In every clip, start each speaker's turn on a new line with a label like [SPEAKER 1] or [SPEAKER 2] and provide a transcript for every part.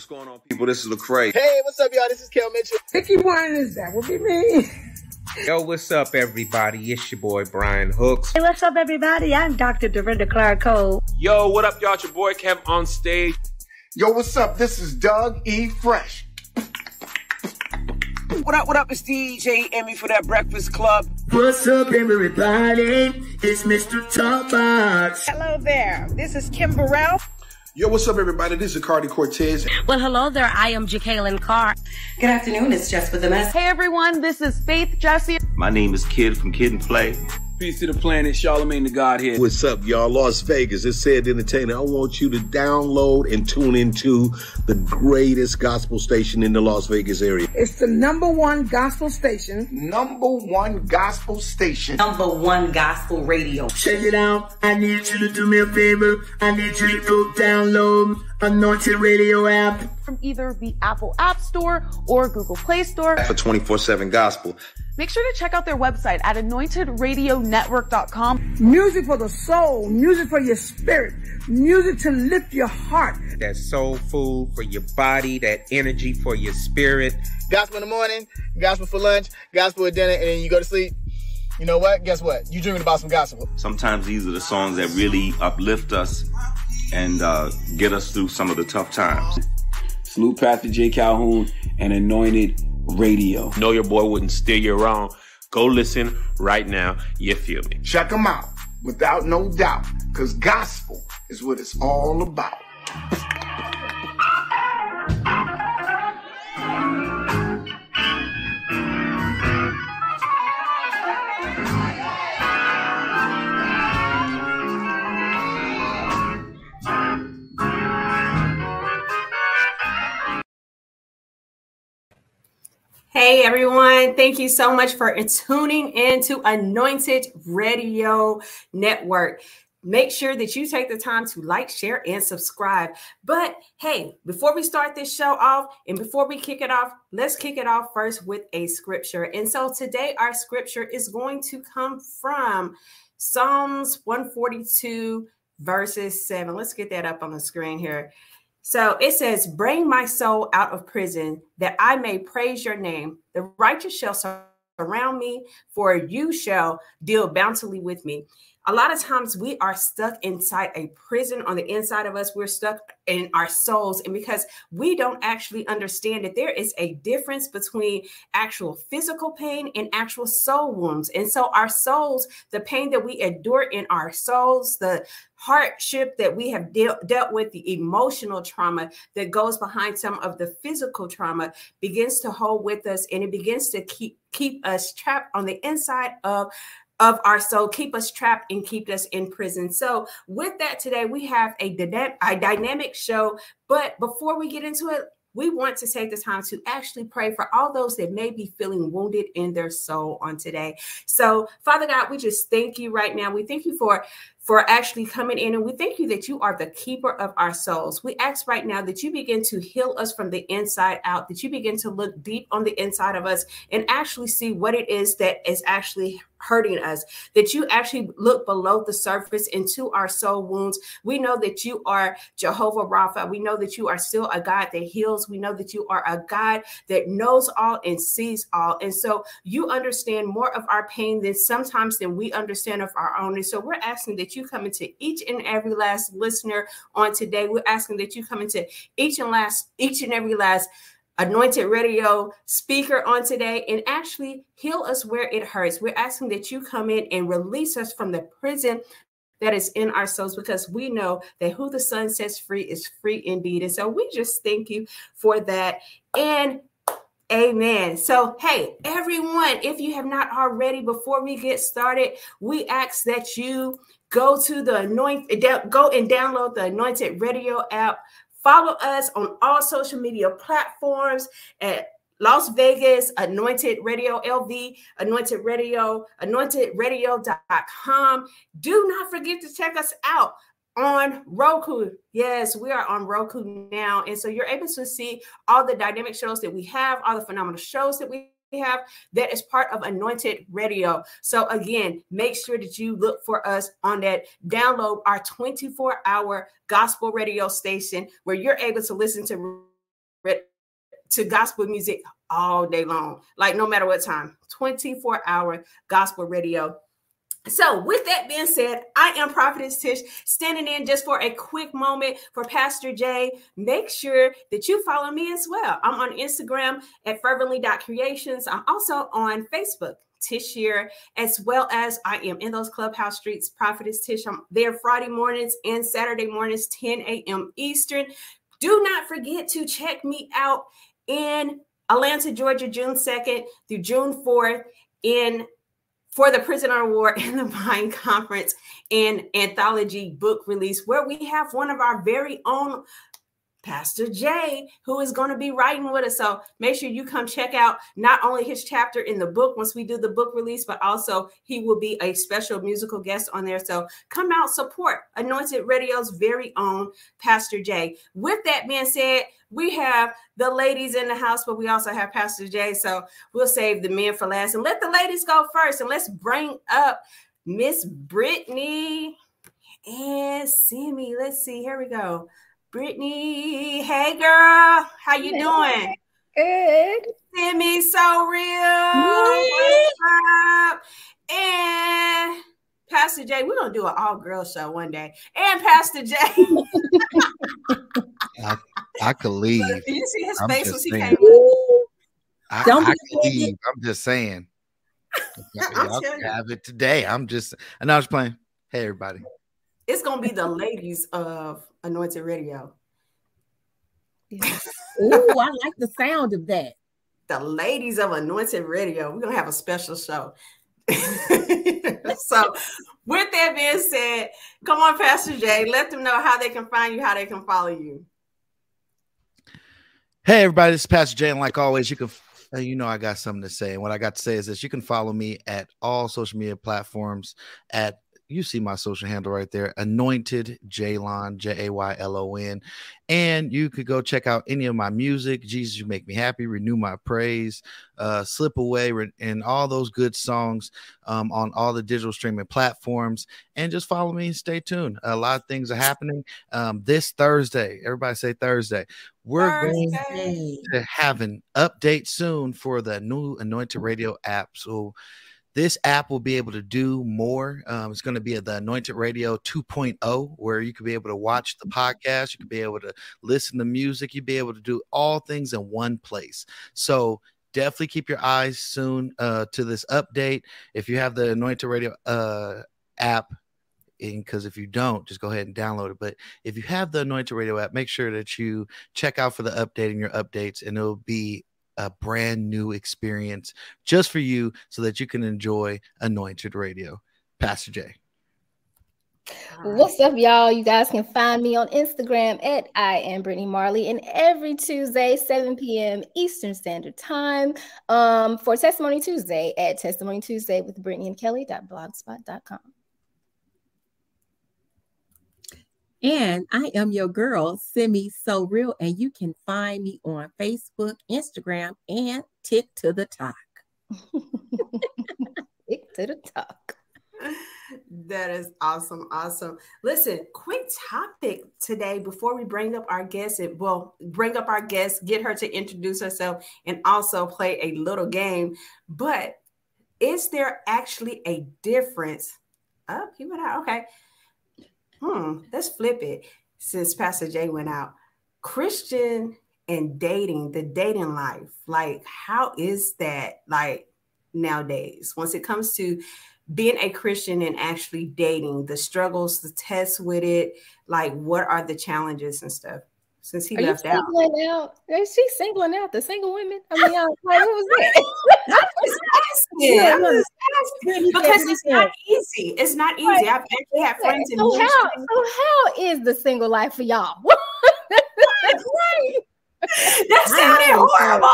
[SPEAKER 1] What's going on, people? This is Lecrae.
[SPEAKER 2] Hey, what's up, y'all? This is Kel Mitchell.
[SPEAKER 3] Ricky Warren, that would be me.
[SPEAKER 4] Yo, what's up, everybody? It's your boy, Brian Hooks.
[SPEAKER 5] Hey, what's up, everybody? I'm Dr. Dorinda Clark Cole.
[SPEAKER 6] Yo, what up, y'all? It's your boy, Kev, on stage.
[SPEAKER 7] Yo, what's up? This is Doug E. Fresh.
[SPEAKER 8] What up? It's DJ Emmy for that Breakfast Club.
[SPEAKER 9] What's up, everybody? It's Mr. Talkbox.
[SPEAKER 10] Hello there. This is Kim Burrell.
[SPEAKER 11] Yo, what's up, everybody? This is Cardi Cortez.
[SPEAKER 5] Well, hello there. I am Jacqueline Carr.
[SPEAKER 12] Good afternoon. It's Jess with the mess.
[SPEAKER 13] Hey, everyone. This is Faith Jesse.
[SPEAKER 14] My name is Kid from Kid and Play.
[SPEAKER 6] Peace to the planet. Charlemagne the God here.
[SPEAKER 15] What's up, y'all? Las Vegas. It's Said Entertainer. I want you to download and tune into the greatest gospel station in the Las Vegas area.
[SPEAKER 3] It's the #1 gospel station.
[SPEAKER 7] #1 gospel station.
[SPEAKER 12] #1 gospel radio.
[SPEAKER 9] Check it out. I need you to do me a favor. I need you to go download Anointed Radio app.
[SPEAKER 13] From either the Apple App Store or Google Play Store.
[SPEAKER 1] For 24/7 gospel.
[SPEAKER 13] Make sure to check out their website at anointedradionetwork.com.
[SPEAKER 3] Music for the soul, music for your spirit, music to lift your heart.
[SPEAKER 4] That soul food for your body, that energy for your spirit.
[SPEAKER 2] Gospel in the morning, gospel for lunch, gospel at dinner, and then you go to sleep. You know what? Guess what? You dreaming about some gospel.
[SPEAKER 14] Sometimes these are the songs that really uplift us and get us through some of the tough times.
[SPEAKER 6] Salute Pastor J. Calhoun and Anointed Radio.
[SPEAKER 16] Know your boy wouldn't steer you wrong. Go listen right now. You feel me?
[SPEAKER 7] Check them out, without no doubt, because gospel is what it's all about.
[SPEAKER 17] Hey everyone, thank you so much for tuning in to Anointed Radio Network. Make sure that you take the time to like, share, and subscribe. But hey, before we start this show off and before we kick it off, let's kick it off first with a scripture. And so today our scripture is going to come from Psalms 142 verses 7. Let's get that up on the screen here. So it says, bring my soul out of prison that I may praise your name. The righteous shall surround me, for you shall deal bountifully with me. A lot of times we are stuck inside a prison on the inside of us. We're stuck in our souls. And because we don't actually understand that there is a difference between actual physical pain and actual soul wounds. And so our souls, the pain that we endure in our souls, the hardship that we have dealt with, the emotional trauma that goes behind some of the physical trauma begins to hold with us, and it begins to keep us trapped on the inside of our soul, keep us trapped and keep us in prison. So with that, today we have a dynamic show. But before we get into it, we want to take the time to actually pray for all those that may be feeling wounded in their soul on today. So Father God, we just thank you right now. We thank you for actually coming in, and we thank you that you are the keeper of our souls. We ask right now that you begin to heal us from the inside out, that you begin to look deep on the inside of us and actually see what it is that is actually hurting us, that you actually look below the surface into our soul wounds. We know that you are Jehovah Rapha. We know that you are still a God that heals. We know that you are a God that knows all and sees all. And so you understand more of our pain than we understand of our own. And so we're asking that you come into each and every last listener on today. We're asking that you come into each and every last Anointed Radio speaker on today and actually heal us where it hurts. We're asking that you come in and release us from the prison that is in our souls, because we know that who the Son sets free is free indeed. And so we just thank you for that. And amen. So, hey, everyone, if you have not already, before we get started, we ask that you go and download the Anointed Radio app. Follow us on all social media platforms at Las Vegas, Anointed Radio LV, Anointed Radio, anointedradio.com. Do not forget to check us out on Roku. Yes, we are on Roku now. And so you're able to see all the dynamic shows that we have, all the phenomenal shows that we have that is part of Anointed Radio. So again, make sure that you look for us on that. Download our 24-hour gospel radio station where you're able to listen to to gospel music all day long, like no matter what time, 24-hour gospel radio. So with that being said, I am Prophetess Tish, standing in just for a quick moment for Pastor Jay. Make sure that you follow me as well. I'm on Instagram at fervently.creations. I'm also on Facebook, Tish here, as well as I am in those clubhouse streets, Prophetess Tish. I'm there Friday mornings and Saturday mornings, 10 a.m. Eastern. Do not forget to check me out in Atlanta, Georgia, June 2nd through June 4th for the Prisoner Award and the Vine Conference and anthology book release, where we have one of our very own, Pastor Jay, who is going to be writing with us. So make sure you come check out not only his chapter in the book once we do the book release, but also he will be a special musical guest on there. So come out, support Anointed Radio's very own Pastor Jay. With that being said, we have the ladies in the house, but we also have Pastor Jay. So we'll save the men for last and let the ladies go first. And let's bring up Miss Brittany and Simi. Let's see. Here we go. Brittany, hey girl, how you doing?
[SPEAKER 13] Good.
[SPEAKER 17] Simi, so real. What's up? And Pastor Jay, we're gonna do an all-girl show one day. And Pastor Jay.
[SPEAKER 18] I could leave.
[SPEAKER 17] Did you see his face when he
[SPEAKER 18] saying.
[SPEAKER 17] came in?
[SPEAKER 18] I could leave. I'm just saying. Y'all can have it today. I'm just playing. Hey, everybody.
[SPEAKER 17] It's gonna be the ladies of Anointed Radio.
[SPEAKER 19] Ooh, I like the sound of that.
[SPEAKER 17] The ladies of Anointed Radio. We're gonna have a special show. So with that being said, come on, Pastor Jay, let them know how they can find you, how they can follow you.
[SPEAKER 18] Hey, everybody, this is Pastor Jay, and like always, you can, I got something to say, and what I got to say is this: you can follow me at all social media platforms at, you see my social handle right there, Anointed Jaylon, Jaylon. And you could go check out any of my music, Jesus, You Make Me Happy, Renew My Praise, Slip Away, and all those good songs on all the digital streaming platforms. And just follow me and stay tuned. A lot of things are happening this Thursday. Everybody say Thursday. We're going to have an update soon for the new Anointed Radio app. So this app will be able to do more. It's going to be the Anointed Radio 2.0, where you could be able to watch the podcast. You could be able to listen to music. You'd be able to do all things in one place. So definitely keep your eyes soon to this update. If you have the Anointed Radio app, because if you don't, just go ahead and download it. But if you have the Anointed Radio app, make sure that you check out for the update and your updates, and it'll be a brand new experience just for you so that you can enjoy Anointed Radio. Pastor Jay.
[SPEAKER 13] What's up, y'all? You guys can find me on Instagram at I am Brittany Marley, and every Tuesday, 7 p.m. Eastern Standard Time for Testimony Tuesday at Testimony Tuesday with Brittany and Kelly.blogspot.com.
[SPEAKER 19] And I am your girl, Simi So Real, and you can find me on Facebook, Instagram, and Tick to the Talk.
[SPEAKER 13] Tick to the Talk.
[SPEAKER 17] That is awesome. Awesome. Listen, quick topic today before we bring up our guest. Get her to introduce herself and also play a little game. But is there actually a difference? Oh, he went out. Okay. Let's flip it since Pastor Jay went out. Christian and dating, the dating life, like how is that like nowadays? Once it comes to being a Christian and actually dating, the struggles, the tests with it, like what are the challenges and stuff? Since he left out.
[SPEAKER 13] Is she singling out the single women? I mean, like, what was that?
[SPEAKER 17] I'm just asking. Because it's not easy. It's not easy. I've actually had friends in
[SPEAKER 13] ministry. So how is the single life for y'all?
[SPEAKER 17] That sounded horrible.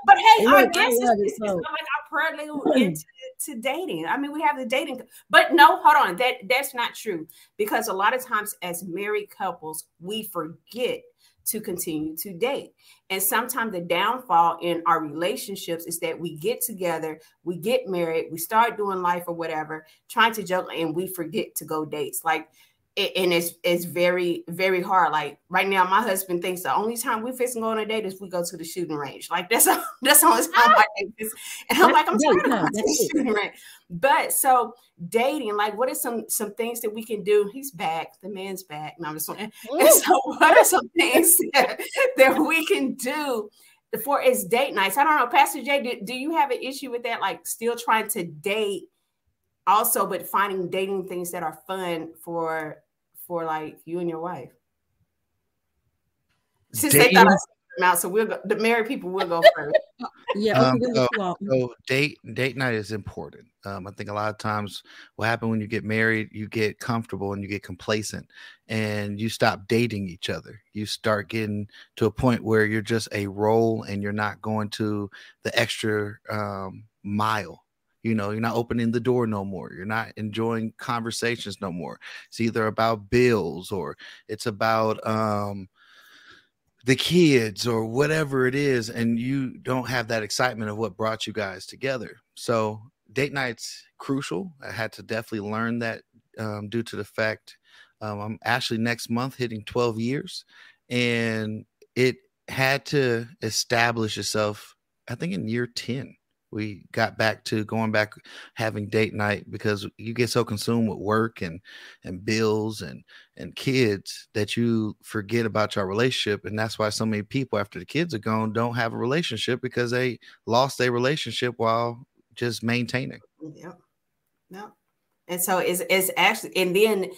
[SPEAKER 17] But hey, our guest is like our prelude into dating. I mean, we have the dating, but no, hold on. That's not true, because a lot of times as married couples, we forget to continue to date. And sometimes the downfall in our relationships is that we get together, we get married, we start doing life or whatever, trying to juggle, and we forget to go dates. Like it's very, very hard. Like right now, my husband thinks the only time we fix and go on a date is we go to the shooting range. Like that's the only time I date this. And I'm like, I'm tired of going to the shooting range. But so dating, like, what are some things that we can do? He's back. The man's back. No, I'm just saying. And so what are some things that we can do for his date nights? I don't know, Pastor Jay, do you have an issue with that? Like still trying to date also, but finding dating things that are fun for like you and your wife. Since they thought I was out, so we'll go, the married people will go first.
[SPEAKER 18] So date night is important. I think a lot of times what happens when you get married, you get comfortable and you get complacent and you stop dating each other. You start getting to a point where you're just a role and you're not going to the extra mile. You know, you're not opening the door no more. You're not enjoying conversations no more. It's either about bills or it's about the kids or whatever it is. And you don't have that excitement of what brought you guys together. So date night's crucial. I had to definitely learn that due to the fact I'm actually next month hitting 12 years. And it had to establish itself, I think, in year 10. We got back to going back having date night because you get so consumed with work and bills and kids that you forget about your relationship. And that's why so many people after the kids are gone don't have a relationship because they lost their relationship while just maintaining.
[SPEAKER 17] Yep. No. And so it's actually, and then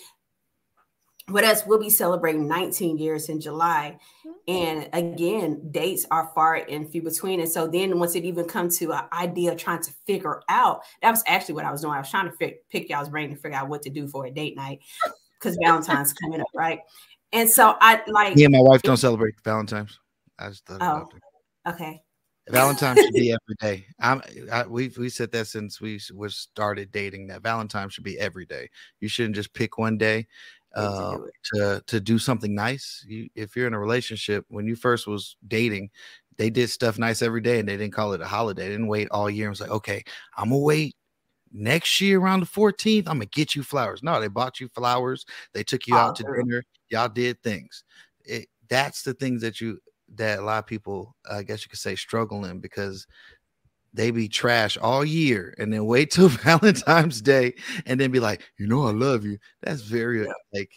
[SPEAKER 17] what else? We'll be celebrating 19 years in July. And again, dates are far and few between. And so then once it even comes to an idea of trying to figure out, that was actually what I was doing. I was trying to pick y'all's brain to figure out what to do for a date night because Valentine's coming up, right? And so I like.
[SPEAKER 18] Me and my wife don't celebrate Valentine's. I just thought about it.
[SPEAKER 17] Okay.
[SPEAKER 18] Valentine's should be every day. We said that since we started dating, that Valentine's should be every day. You shouldn't just pick one day to do something nice. If you're in a relationship, when you first was dating, they did stuff nice every day and they didn't call it a holiday. They didn't wait all year and was like, okay, I'm gonna wait next year around the 14th. I'm gonna get you flowers. No, they bought you flowers. They took you out to dinner. Y'all did things. That's the things that a lot of people, I guess you could say, struggle in because they be trash all year and then wait till Valentine's Day and then be like, you know, I love you. That's very like.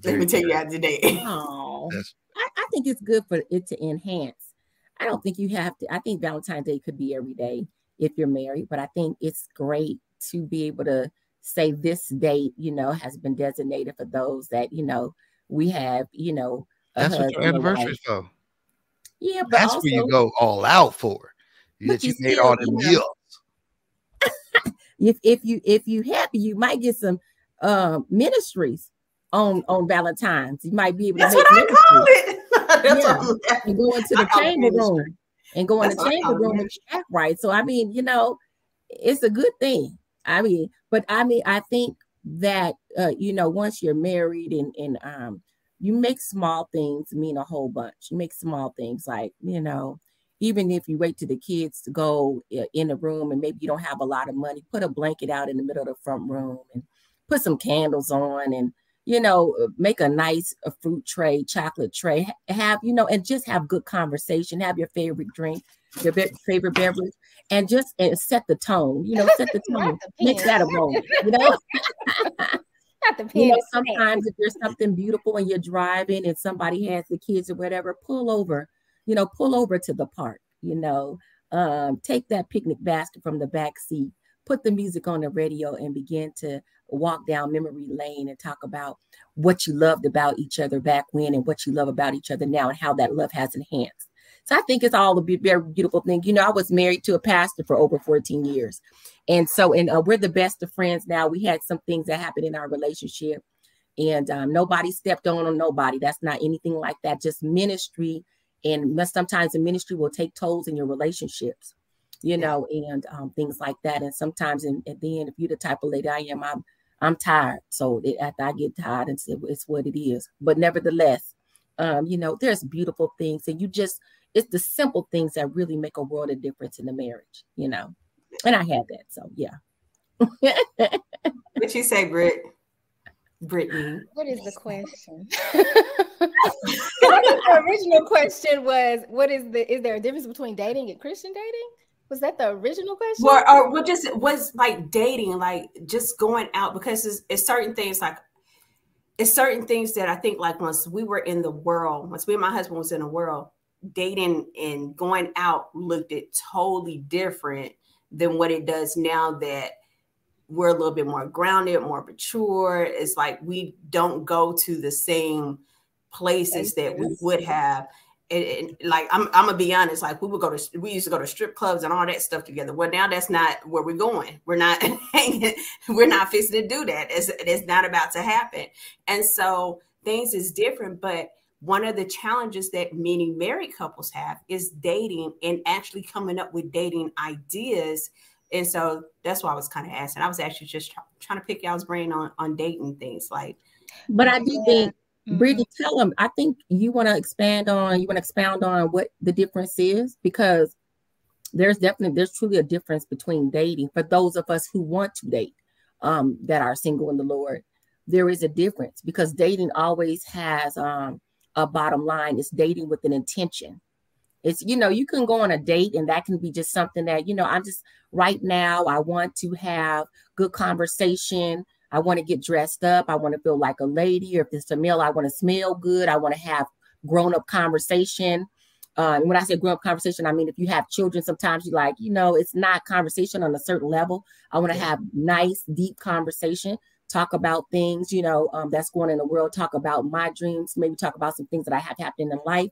[SPEAKER 17] Let me take you out today.
[SPEAKER 19] Oh, I think it's good for it to enhance. I don't think you have to. I think Valentine's Day could be every day if you're married, but I think it's great to be able to say this date, you know, has been designated for those that, you know, we have, you know.
[SPEAKER 18] That's what your anniversary is for.
[SPEAKER 19] Yeah, but
[SPEAKER 18] that's
[SPEAKER 19] also,
[SPEAKER 18] where you go all out for. That you made all the meals.
[SPEAKER 19] If you happy, you might get some ministries on Valentine's. You might be able to
[SPEAKER 17] that's
[SPEAKER 19] make
[SPEAKER 17] what I call it.
[SPEAKER 19] And go into the chamber room and go in the chamber room and act right. So I mean, you know, it's a good thing. I mean, I think that you know, once you're married and you make small things mean a whole bunch. You make small things like, you know, even if you wait till the kids to go in the room and maybe you don't have a lot of money, put a blanket out in the middle of the front room and put some candles on and, you know, make a nice fruit tray, chocolate tray, have, you know, and just have good conversation, have your favorite drink, your favorite beverage, and just set the tone, you know, set the tone, make that a moment, you know. You know, sometimes if there's something beautiful and you're driving and somebody has the kids or whatever, pull over to the park, you know, take that picnic basket from the back seat, put the music on the radio and begin to walk down memory lane and talk about what you loved about each other back when and what you love about each other now and how that love has enhanced. So I think it's all a very beautiful thing. You know, I was married to a pastor for over 14 years. And so, we're the best of friends now. We had some things that happened in our relationship and nobody stepped on nobody. That's not anything like that. Just ministry. And sometimes the ministry will take tolls in your relationships, you know, and things like that. And sometimes at the end, if you're the type of lady I am, I'm tired. So after I get tired, it's what it is. But nevertheless, you know, there's beautiful things. And it's the simple things that really make a world of difference in the marriage, you know. And I had that. So, yeah.
[SPEAKER 17] What you say, Britt? Brittany.
[SPEAKER 13] What is the question? I think the original question was, is there a difference between dating and Christian dating? Was that the original question?
[SPEAKER 17] Or was like dating, like just going out, because it's certain things that I think, like once we were in the world, once me and my husband was in the world, dating and going out looked at totally different than what it does now that we're a little bit more grounded, more mature. It's like we don't go to the same places that we would have. And like I'm gonna be honest, like we used to go to strip clubs and all that stuff together. Well, now that's not where we're going. We're not hanging, we're not fixing to do that. It's not about to happen. And so things is different. But one of the challenges that many married couples have is dating and actually coming up with dating ideas. And so that's why I was kind of asking. I was actually just trying to pick y'all's brain on dating things. Like,
[SPEAKER 19] but I do think, Brittany, tell them, I think you want to expound on what the difference is, because there's truly a difference between dating for those of us who want to date, that are single in the Lord. There is a difference, because dating always has a bottom line. It's dating with an intention. It's, you can go on a date and that can be just something that, I'm just right now, I want to have good conversation. I want to get dressed up. I want to feel like a lady. Or if it's a male, I want to smell good. I want to have grown-up conversation. And when I say grown-up conversation, I mean, if you have children, sometimes you like, it's not conversation on a certain level. I want to have nice, deep conversation, talk about things, that's going on in the world, talk about my dreams, maybe talk about some things that I have happened in life.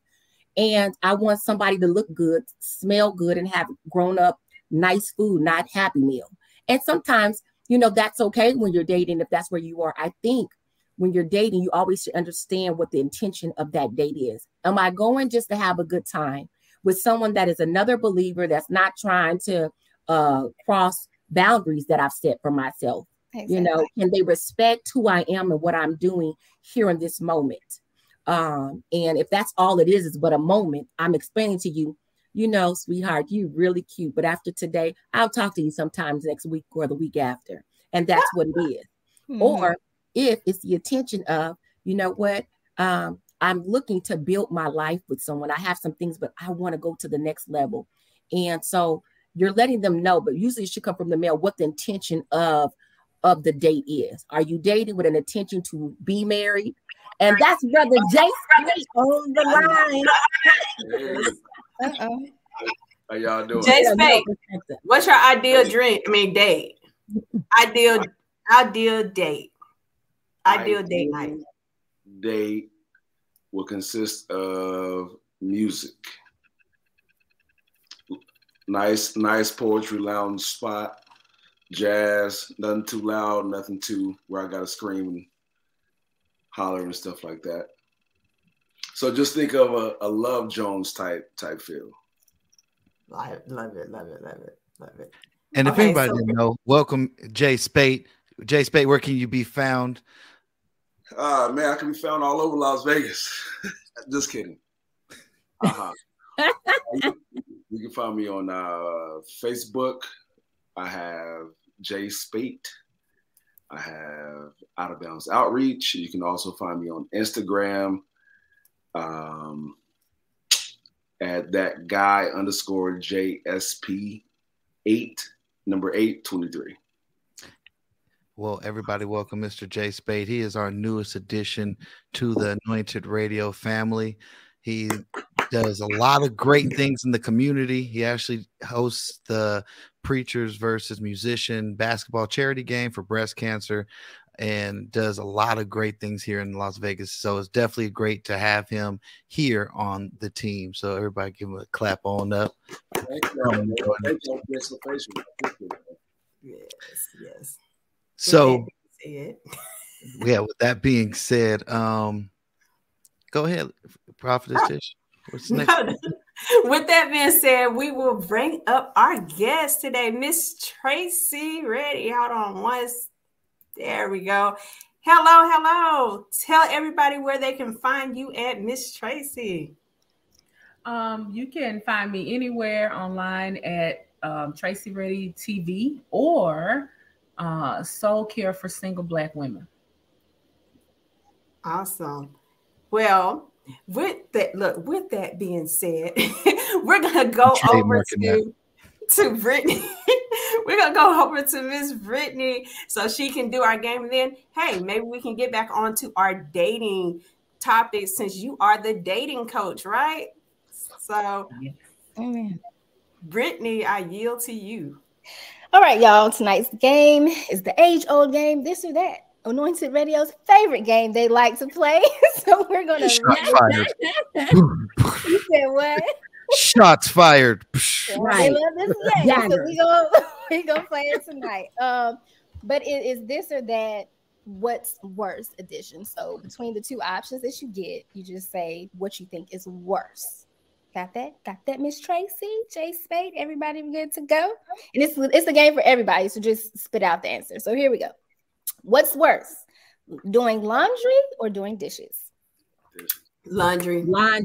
[SPEAKER 19] And I want somebody to look good, smell good, and have grown-up, nice food, not Happy Meal. And sometimes, that's okay when you're dating, if that's where you are. I think when you're dating, you always should understand what the intention of that date is. Am I going just to have a good time with someone that is another believer that's not trying to cross boundaries that I've set for myself? Exactly. Can they respect who I am and what I'm doing here in this moment? And if that's all it is but a moment, I'm explaining to you, sweetheart, you really cute. But after today, I'll talk to you sometimes next week or the week after. And that's what it is. Mm-hmm. Or if it's the attention of, I'm looking to build my life with someone. I have some things, but I want to go to the next level. And so you're letting them know, but usually it should come from the male, what the intention of the date is. Are you dating with an intention to be married? And that's Brother Jay on the line.
[SPEAKER 11] Uh-oh. How y'all doing?
[SPEAKER 17] Jay Spade, what's your ideal date? Ideal date. Ideal date night.
[SPEAKER 11] Date will consist of music. Nice poetry lounge spot. Jazz, nothing too loud, nothing too where I gotta scream and holler and stuff like that. So just think of a Love Jones type feel.
[SPEAKER 17] Love it.
[SPEAKER 18] And if anybody didn't know, welcome Jay Spade. Jay Spade, where can you be found?
[SPEAKER 11] Man, I can be found all over Las Vegas. Just kidding. You can find me on Facebook. I have Jay Spade. I have Out of Bounds Outreach. You can also find me on Instagram at that guy _JSP 823.
[SPEAKER 18] Well, everybody, welcome Mr. Jay Spade. He is our newest addition to the Anointed Radio family. He does a lot of great things in the community. He actually hosts the Preachers versus Musician basketball charity game for breast cancer and does a lot of great things here in Las Vegas. So it's definitely great to have him here on the team. So everybody give him a clap on up.
[SPEAKER 17] Yes.
[SPEAKER 18] So yeah, with that being said, go ahead, Prophetess Tish. What's next?
[SPEAKER 17] With that being said, we will bring up our guest today, Miss Tracy. Ready? Hold on once. There we go. Hello. Tell everybody where they can find you at, Miss Tracy.
[SPEAKER 20] You can find me anywhere online at Tracy Ready TV or Soul Care for Single Black Women.
[SPEAKER 17] Awesome. Well, with that being said, we're gonna go over to Brittany. We're gonna go over to Miss Brittany so she can do our game, and then hey, maybe we can get back onto our dating topic since you are the dating coach, right? So, Brittany, I yield to you.
[SPEAKER 13] All right, y'all. Tonight's game is the age-old game, This or That. Anointed Radio's favorite game they like to play. So we're gonna.
[SPEAKER 18] Shots fired.
[SPEAKER 13] You said what?
[SPEAKER 18] Shots fired.
[SPEAKER 13] Right. They love this game, so we gonna play it tonight. But it is This or That. What's worse edition. So between the two options that you get, you just say what you think is worse. Got that, Miss Tracy, J Spade, everybody good to go? And it's a game for everybody, so just spit out the answer. So here we go. What's worse, doing laundry or doing dishes?
[SPEAKER 17] Laundry. I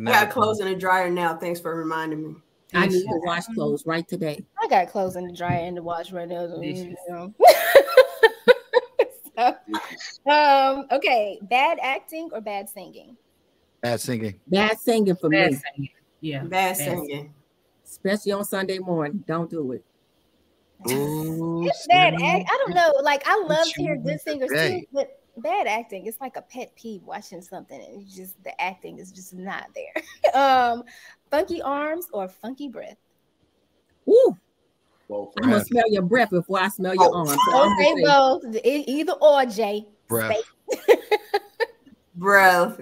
[SPEAKER 17] got clothes in the dryer now. Thanks for reminding me.
[SPEAKER 19] I need to wash clothes right today.
[SPEAKER 13] I got clothes in the dryer and the wash right now. Okay, bad acting or bad singing?
[SPEAKER 18] Bad singing.
[SPEAKER 19] Bad singing for me.
[SPEAKER 20] Singing. Yeah.
[SPEAKER 17] Bad singing.
[SPEAKER 19] Especially on Sunday morning. Don't do it.
[SPEAKER 13] Ooh, it's bad act. I don't know. Like, I love to hear good singers too, but bad acting, it's like a pet peeve watching something and it's just the acting is just not there. Funky arms or funky breath?
[SPEAKER 19] Ooh. I'm gonna smell your breath before I smell your arms. So
[SPEAKER 13] okay, well, either or, Jay.
[SPEAKER 18] Breath.
[SPEAKER 17] Breath.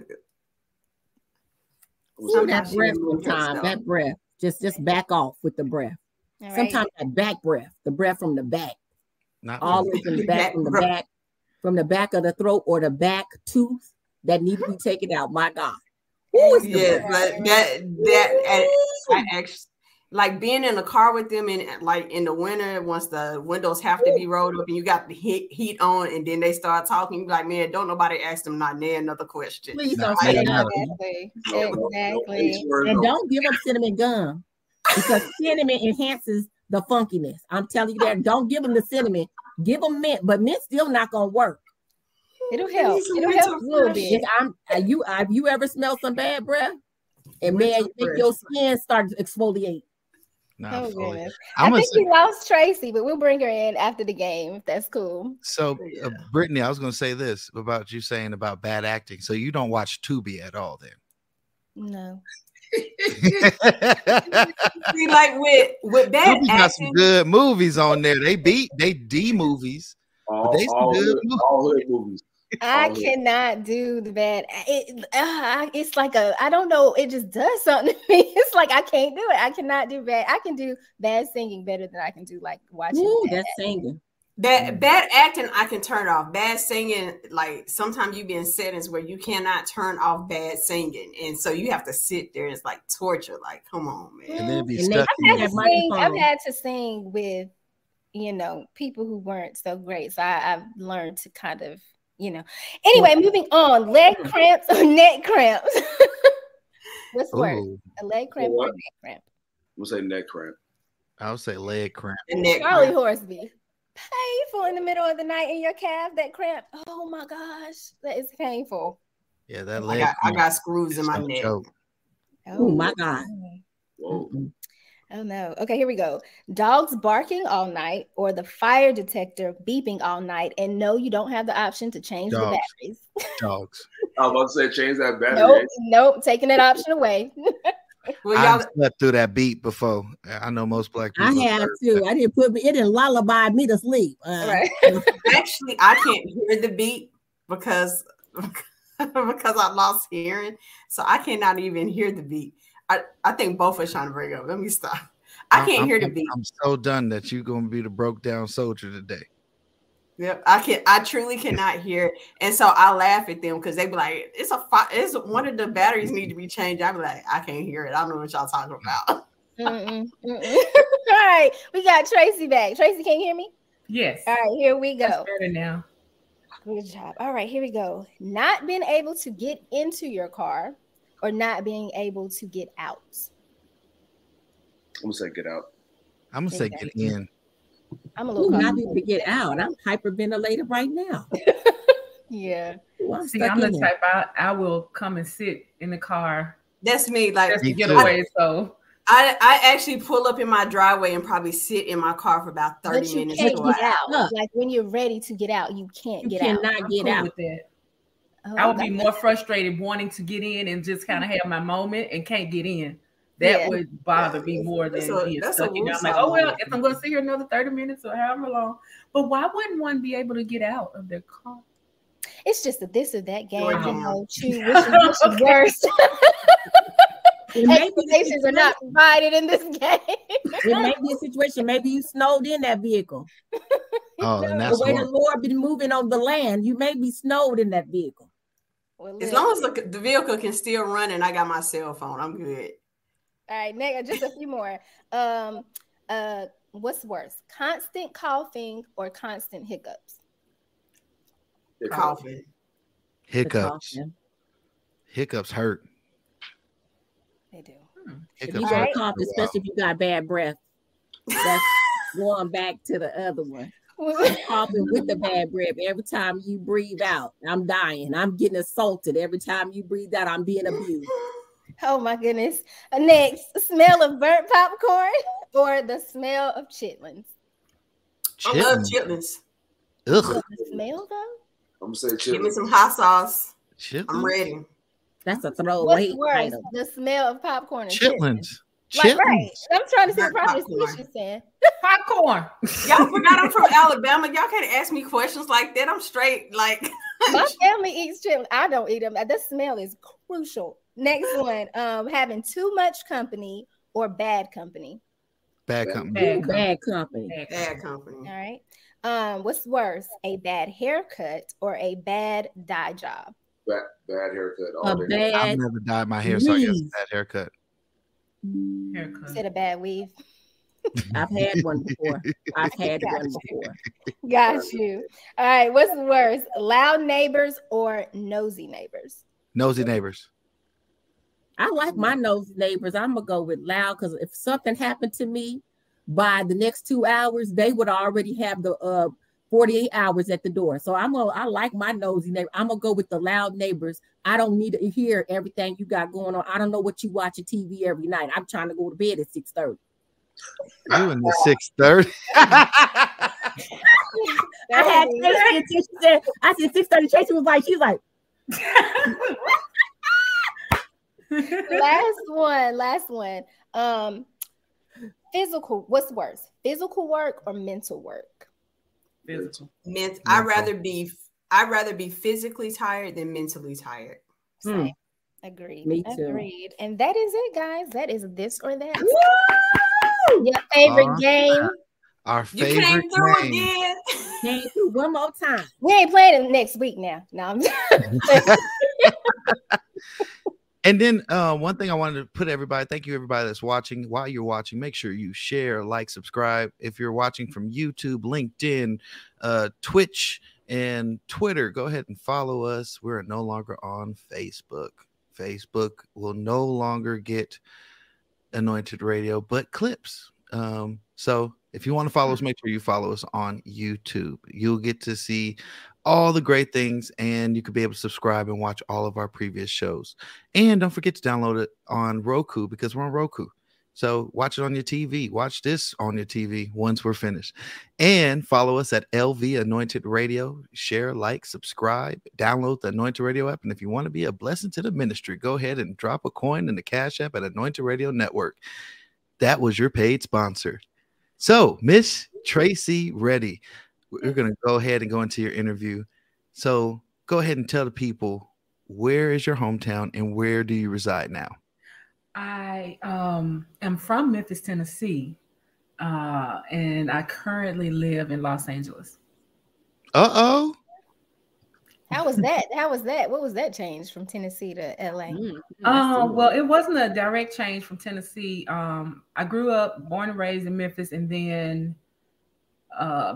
[SPEAKER 19] Ooh, that breath sometimes. That breath. Just back off with the breath. Right. Sometimes that back breath, the breath from the back.
[SPEAKER 18] Not
[SPEAKER 19] always from the back, from the back of the throat or the back tooth that need to be taken out. My God.
[SPEAKER 17] Ooh, yeah, but that actually, like being in the car with them and like in the winter, once the windows have to be rolled up and you got the heat on, and then they start talking, you like, man, don't nobody ask them not there another question.
[SPEAKER 19] Please don't say that. Exactly. And don't give up cinnamon gum because cinnamon enhances the funkiness. I'm telling you that. Don't give them the cinnamon. Give them mint, but mint still not gonna work.
[SPEAKER 13] It'll help. It'll help a little bit.
[SPEAKER 19] Have you ever smelled some bad breath? And man, you make your skin start to exfoliate.
[SPEAKER 13] Oh goodness! I think we lost Tracy, but we'll bring her in after the game if that's cool.
[SPEAKER 18] So, Brittany, I was going to say this about you saying about bad acting. So you don't watch Tubi at all, then?
[SPEAKER 13] No.
[SPEAKER 17] See, like with bad acting,
[SPEAKER 18] got some good movies on there. They D movies.
[SPEAKER 11] All hood movies.
[SPEAKER 13] I cannot do the bad. It's like I don't know. It just does something to me. It's like I can't do it. I cannot do bad. I can do bad singing better than I can do like watching.
[SPEAKER 19] Ooh, that's singing.
[SPEAKER 17] Bad acting, I can turn off. Bad singing, like sometimes you be in settings where you cannot turn off bad singing, and so you have to sit there. It's like torture. Like, come on, man.
[SPEAKER 18] And then be stuck.
[SPEAKER 13] I've had to sing with, people who weren't so great. So I've learned to kind of. Anyway, moving on. Leg cramps or neck cramps? What's worse, a leg cramp or a neck cramp?
[SPEAKER 11] We'll say neck cramp.
[SPEAKER 18] I'll say leg cramp.
[SPEAKER 13] Charlie Horsby. Painful in the middle of the night in your calf, that cramp. Oh my gosh, that is painful.
[SPEAKER 18] Yeah, that leg.
[SPEAKER 17] I got screws in my neck.
[SPEAKER 19] Oh my God.
[SPEAKER 11] Whoa.
[SPEAKER 13] Oh no. Okay, here we go. Dogs barking all night or the fire detector beeping all night, and no, you don't have the option to change the batteries.
[SPEAKER 18] Dogs.
[SPEAKER 11] I was about to say change that battery.
[SPEAKER 13] Nope, taking that option away.
[SPEAKER 18] Well, I slept through that beat before. I know most black people.
[SPEAKER 19] I have too. I didn't put me. It didn't lullaby me to sleep.
[SPEAKER 13] Right.
[SPEAKER 17] Actually, I can't hear the beat because I lost hearing, so I cannot even hear the beat. I think both are trying to break up. Let me stop. I can't hear the beat.
[SPEAKER 18] I'm so done that you're gonna be the broke down soldier today.
[SPEAKER 17] Yep, I truly cannot hear, and so I laugh at them because they be like, "It's one of the batteries need to be changed." I be like, "I can't hear it. I don't know what y'all talking about."
[SPEAKER 13] All right, we got Tracy back. Tracy, can you hear me?
[SPEAKER 20] Yes.
[SPEAKER 13] All right, here we go.
[SPEAKER 20] That's better now.
[SPEAKER 13] Good job. All right, here we go. Not being able to get into your car or not being able to get out.
[SPEAKER 11] I'm gonna say get out.
[SPEAKER 18] I'm gonna say get in.
[SPEAKER 13] I'm a little
[SPEAKER 19] not able to get out. I'm hyperventilated right now. Yeah.
[SPEAKER 20] See, I'm the type I will come and sit in the car.
[SPEAKER 17] That's me. Like
[SPEAKER 20] just to get away. So
[SPEAKER 17] I actually pull up in my driveway and probably sit in my car for about 30 minutes.
[SPEAKER 13] Can't get out. Like when you're ready to get out, you can't get out.
[SPEAKER 19] Cannot get out
[SPEAKER 20] with that. I would be more frustrated wanting to get in and just kind of have my moment and can't get in. That would bother me more than being stuck in. I'm like, oh well, if I'm going to sit here another 30 minutes or however long. But why wouldn't one be able to get out of their car?
[SPEAKER 13] It's just a this or that game, you know. Choose which is worse. Expectations are not provided in this game.
[SPEAKER 19] It may be a situation. Maybe you snowed in that vehicle.
[SPEAKER 18] Oh, and that's
[SPEAKER 19] the way the Lord been moving on the land. You may be snowed in that vehicle.
[SPEAKER 17] Well, as long as the vehicle can still run and I got my cell phone, I'm good.
[SPEAKER 13] All right, next, just a few more. What's worse, constant coughing or constant hiccups?
[SPEAKER 17] Coughing.
[SPEAKER 18] Hiccups. Hiccups hurt.
[SPEAKER 13] They do.
[SPEAKER 19] If you got to cough, especially if you got bad breath, that's going back to the other one. Coughing with the bad breath. Every time you breathe out, I'm dying. I'm getting assaulted. Every time you breathe out, I'm being abused.
[SPEAKER 13] Oh my goodness. Next, smell of burnt popcorn or the smell of chitlins?
[SPEAKER 17] I love chitlins.
[SPEAKER 18] Ugh.
[SPEAKER 13] The smell though?
[SPEAKER 11] I'm gonna say chitlins.
[SPEAKER 17] Give me some hot sauce.
[SPEAKER 18] Chitlins?
[SPEAKER 17] I'm ready.
[SPEAKER 19] That's a throwaway.
[SPEAKER 13] What's worse, item. The smell of popcorn or
[SPEAKER 18] chitlins?
[SPEAKER 13] Like, right. I'm trying to see what probably she's saying.
[SPEAKER 20] Popcorn.
[SPEAKER 17] Y'all forgot I'm from Alabama. Y'all can't ask me questions like that. I'm straight. Like
[SPEAKER 13] my family eats chitlins. I don't eat them. The smell is crucial. Next one, having too much company or bad company.
[SPEAKER 18] Bad company.
[SPEAKER 19] Bad company.
[SPEAKER 17] Bad company.
[SPEAKER 13] All right. What's worse, a bad haircut or a bad dye job?
[SPEAKER 11] Bad haircut. All day.
[SPEAKER 18] I've never dyed my hair, so I guess bad haircut.
[SPEAKER 13] You said a bad weave.
[SPEAKER 19] I've had one before.
[SPEAKER 13] Got you. All right. What's worse, loud neighbors or nosy neighbors?
[SPEAKER 18] Nosy neighbors.
[SPEAKER 19] I like my nosy neighbors. I'm gonna go with loud because if something happened to me by the next 2 hours, they would already have the 48 hours at the door. So I like my nosy neighbor. I'm gonna go with the loud neighbors. I don't need to hear everything you got going on. I don't know what you watch on TV every night. I'm trying to go to bed at 6:30.
[SPEAKER 18] You in the 6:30?
[SPEAKER 19] I had Tracy and she said, I said 6:30. Tracy was like, she's like.
[SPEAKER 13] Last one. Physical. What's worse, physical work or mental work?
[SPEAKER 20] Physical.
[SPEAKER 17] I'd rather be physically tired than mentally tired.
[SPEAKER 13] Same. Agreed.
[SPEAKER 19] Me too.
[SPEAKER 13] Agreed. And that is it, guys. That is this or that. Woo! Your favorite game.
[SPEAKER 18] Our favorite
[SPEAKER 17] you came through
[SPEAKER 18] game.
[SPEAKER 17] again.
[SPEAKER 19] Came through one more time.
[SPEAKER 13] We ain't playing it next week now. No, I'm
[SPEAKER 18] And then one thing I wanted to put everybody, thank you everybody that's watching. While you're watching, make sure you share, like, subscribe. If you're watching from YouTube, LinkedIn, Twitch, and Twitter, go ahead and follow us. We're no longer on Facebook. Facebook will no longer get Anointed Radio, but clips. So if you want to follow us, make sure you follow us on YouTube. You'll get to see all the great things, and you could be able to subscribe and watch all of our previous shows. And don't forget to download it on Roku because we're on Roku. So watch it on your TV. Watch this on your TV once we're finished. And follow us at LV Anointed Radio. Share, like, subscribe, download the Anointed Radio app. And if you want to be a blessing to the ministry, go ahead and drop a coin in the Cash App at Anointed Radio Network. That was your paid sponsor. So, Miss Tracy Reddy, we're going to go ahead and go into your interview. So go ahead and tell the people, where is your hometown and where do you reside now?
[SPEAKER 20] I am from Memphis, Tennessee, and I currently live in Los Angeles.
[SPEAKER 18] Uh-oh.
[SPEAKER 13] How was that? What was that change from Tennessee to LA?
[SPEAKER 20] Well, it wasn't a direct change from Tennessee. I grew up, born and raised in Memphis, and then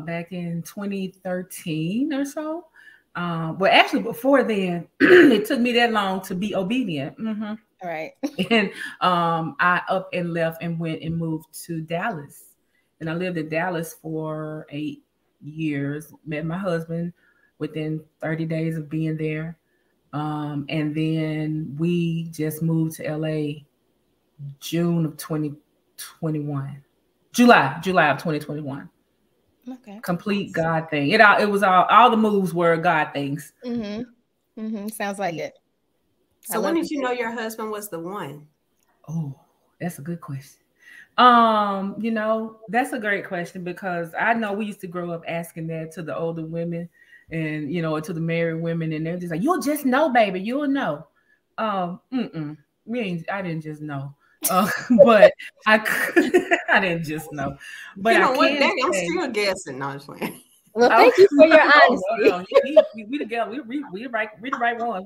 [SPEAKER 20] back in 2013 or so. Well, actually, before then, it took me that long to be obedient. Mm-hmm.
[SPEAKER 13] All right.
[SPEAKER 20] And I up and left and went and moved to Dallas. And I lived in Dallas for 8 years, met my husband, within 30 days of being there. And then we just moved to LA June of 2021. July of 2021.
[SPEAKER 13] Okay.
[SPEAKER 20] Complete God thing. It was all the moves were God things.
[SPEAKER 13] Sounds like it.
[SPEAKER 17] So when did you know your husband was the one?
[SPEAKER 20] Oh, that's a good question. That's a great question, because I know we used to grow up asking that to the older women and, to the married women, and they're just like, you'll just know, baby, you'll know. I didn't just know. But I didn't just know. But
[SPEAKER 17] I'm still guessing. No, I'm just playing.
[SPEAKER 13] Well, thank you for your honesty.
[SPEAKER 20] We together. We the right one.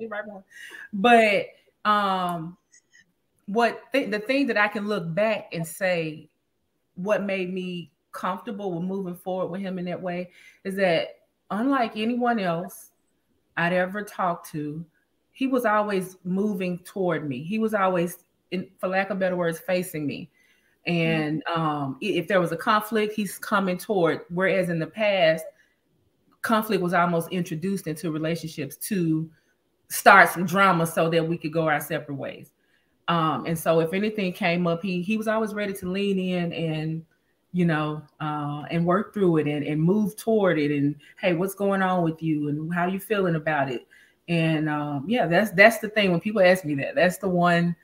[SPEAKER 20] But the thing that I can look back and say, what made me comfortable with moving forward with him in that way, is that unlike anyone else I'd ever talked to, he was always moving toward me. He was always, for lack of better words, facing me. And if there was a conflict, he's coming toward. Whereas in the past, conflict was almost introduced into relationships to start some drama so that we could go our separate ways. And so if anything came up, he was always ready to lean in and, and work through it and move toward it. And, hey, what's going on with you and how you feeling about it? And that's the thing. When people ask me that, that's the one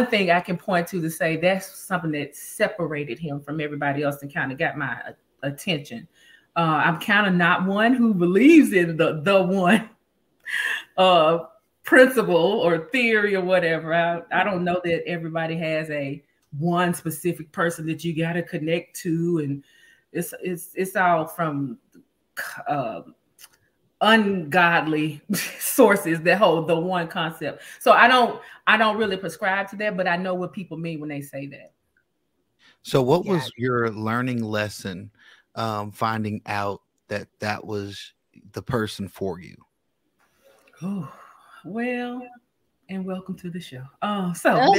[SPEAKER 20] thing I can point to say that's something that separated him from everybody else and kind of got my attention. I'm kind of not one who believes in the one principle or theory or whatever. I don't know that everybody has a one specific person that you got to connect to, and it's all from ungodly sources that hold the one concept. So I don't really prescribe to that, but I know what people mean when they say that.
[SPEAKER 18] So what was your learning lesson, finding out that was the person for you?
[SPEAKER 20] Oh, well, and welcome to the show. So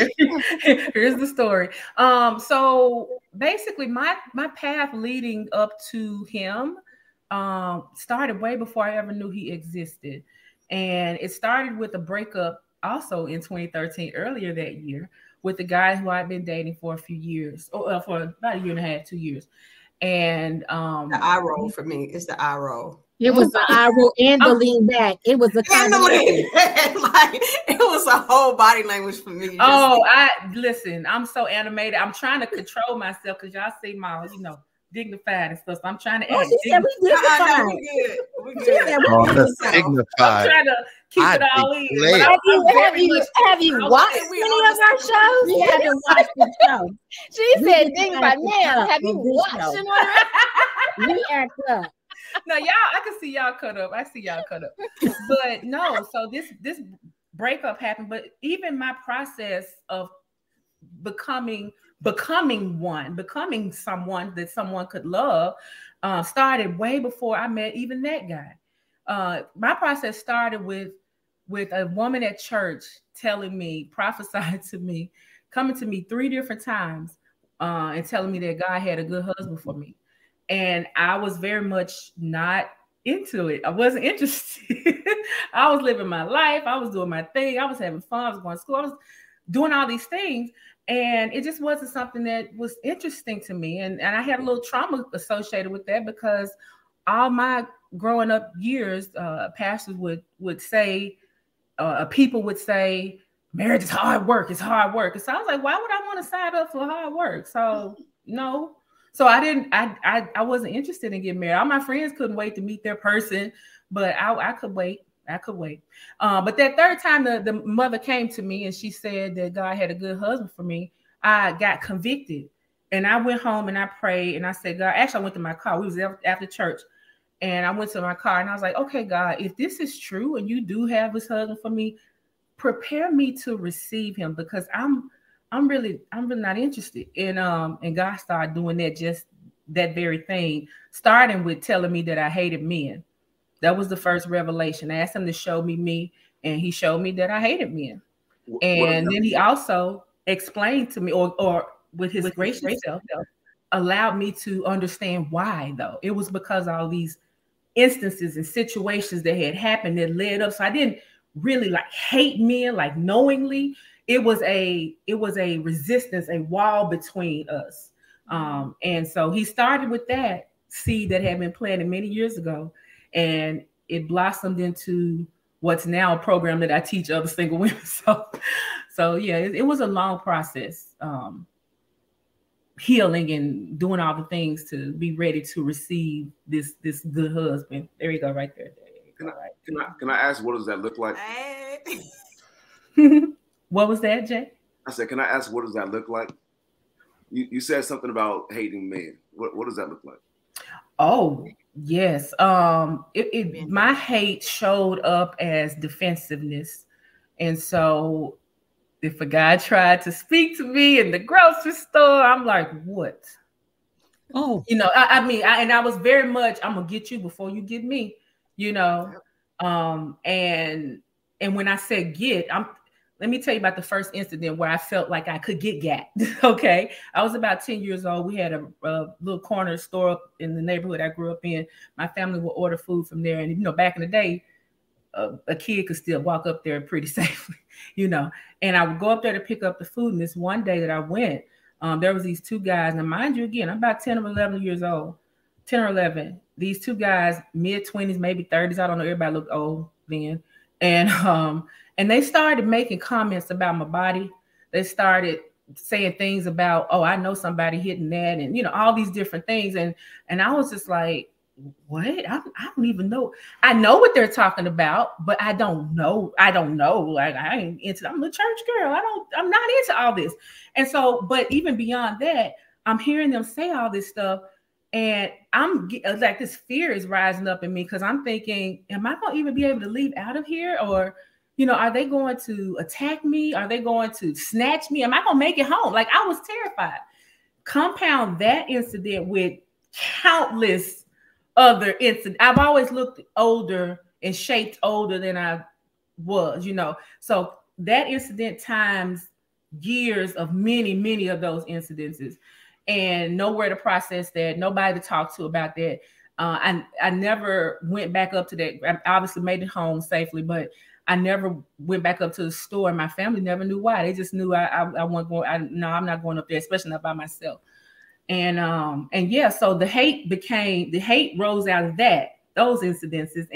[SPEAKER 20] here's the story. So basically my path leading up to him started way before I ever knew he existed. And it started with a breakup also in 2013, earlier that year, with the guy who I'd been dating for a few years, for about a year and a half, 2 years. And the
[SPEAKER 17] eye roll for me is the eye roll.
[SPEAKER 19] It was the eye roll and the lean back. It was a combination.
[SPEAKER 17] It was a whole body language for me.
[SPEAKER 20] Listen, I'm so animated. I'm trying to control myself because y'all see my, dignified and stuff. So I'm trying to act.
[SPEAKER 19] We good.
[SPEAKER 18] Dignified.
[SPEAKER 20] I'm trying to keep it all in.
[SPEAKER 13] Have you watched any of our shows?
[SPEAKER 19] We haven't watched the show.
[SPEAKER 13] She said, dignified. Now, have you watched it?
[SPEAKER 19] We act up.
[SPEAKER 20] No, y'all, I can see y'all cut up. I see y'all cut up. But no, so this breakup happened. But even my process of becoming someone that someone could love started way before I met even that guy. My process started with a woman at church telling me, prophesying to me, coming to me 3 different times and telling me that God had a good husband for me. And I was very much not into it. I wasn't interested. I was living my life. I was doing my thing. I was having fun. I was going to school. I was doing all these things. And it just wasn't something that was interesting to me. And I had a little trauma associated with that because all my growing up years, pastors would say, people would say, marriage is hard work. It's hard work. And so I was like, why would I want to sign up for hard work? So no. So I wasn't interested in getting married. All my friends couldn't wait to meet their person, but I could wait. But that third time the mother came to me and she said that God had a good husband for me, I got convicted. And I went home and I prayed and I said, God, actually I went to my car. We was after church. And I went to my car and I was like, okay, God, if this is true and you do have this husband for me, prepare me to receive him because I'm really not interested. And God started doing that very thing, starting with telling me that I hated men. That was the first revelation. I asked him to show me, and he showed me that I hated men. And then he also explained to me, or with his gracious self, allowed me to understand why, though. It was because all these instances and situations that had happened that led up. So I didn't really like hate men like knowingly. It was a resistance, a wall between us. And so he started with that seed that had been planted many years ago, and it blossomed into what's now a program that I teach other single women. So yeah, it was a long process, healing and doing all the things to be ready to receive this good husband. There you go, right there.
[SPEAKER 11] Can I ask, what does that look like?
[SPEAKER 20] What was that, Jay?
[SPEAKER 11] I said, can I ask, what does that look like? You said something about hating men. What does that look like?
[SPEAKER 20] Oh, yes. My hate showed up as defensiveness. And so if a guy tried to speak to me in the grocery store, I'm like, what? Oh, you know, I mean, I was very much, I'm gonna get you before you get me, you know. And when I said get, let me tell you about the first incident where I felt like I could get gat. Okay. I was about 10 years old. We had a little corner store in the neighborhood I grew up in. My family would order food from there. And, you know, back in the day, a kid could still walk up there pretty safely, you know. And I would go up there to pick up the food. And this one day that I went, there was these two guys. Now, mind you, again, I'm about 10 or 11 years old, 10 or 11. These two guys, mid-20s, maybe 30s. I don't know. Everybody looked old then. And they started making comments about my body. They started saying things about, oh, I know somebody hitting that, and you know, all these different things. And I was just like, what? I don't even know. I know what they're talking about, but I don't know. Like I ain't into. I'm a church girl. I'm not into all this. And so, but even beyond that, I'm hearing them say all this stuff, and I'm like, this fear is rising up in me because I'm thinking, am I gonna even be able to leave out of here, or you know, are they going to attack me? Are they going to snatch me? Am I going to make it home? Like, I was terrified. Compound that incident with countless other incidents. I've always looked older and shaped older than I was, you know. So that incident times years of many of those incidences, and nowhere to process that, nobody to talk to about that. I never went back up to that. I obviously made it home safely, but I never went back up to the store. My family never knew why. They just knew I wasn't going. No, I'm not going up there, especially not by myself. And yeah, so the hate rose out of those incidences,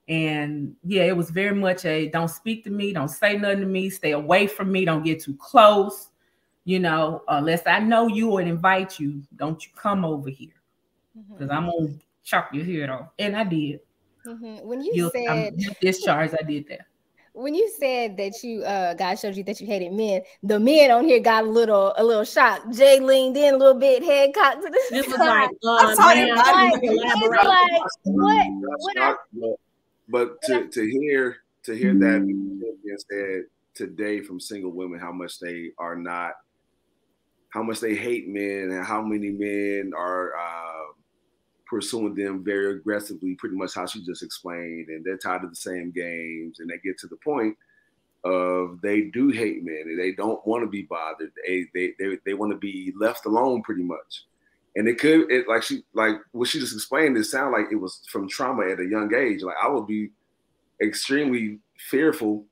[SPEAKER 20] and yeah, it was very much a don't speak to me, don't say nothing to me, stay away from me, don't get too close, you know, unless I know you or invite you, don't you come over here, because I'm gonna chop your head off, and I did.
[SPEAKER 13] When you said
[SPEAKER 20] discharged, I did that.
[SPEAKER 13] When you said that you God showed you that you hated men, the men on here got a little shocked. Jay leaned in a little bit, head cocked to the side.
[SPEAKER 11] But to hear that being said today from single women, how much they hate men, and how many men are pursuing them very aggressively, pretty much how she just explained, and they're tired of the same games, and they get to the point of they do hate men and they don't want to be bothered. They want to be left alone, pretty much. And like what she just explained, it sounded like it was from trauma at a young age. Like I would be extremely fearful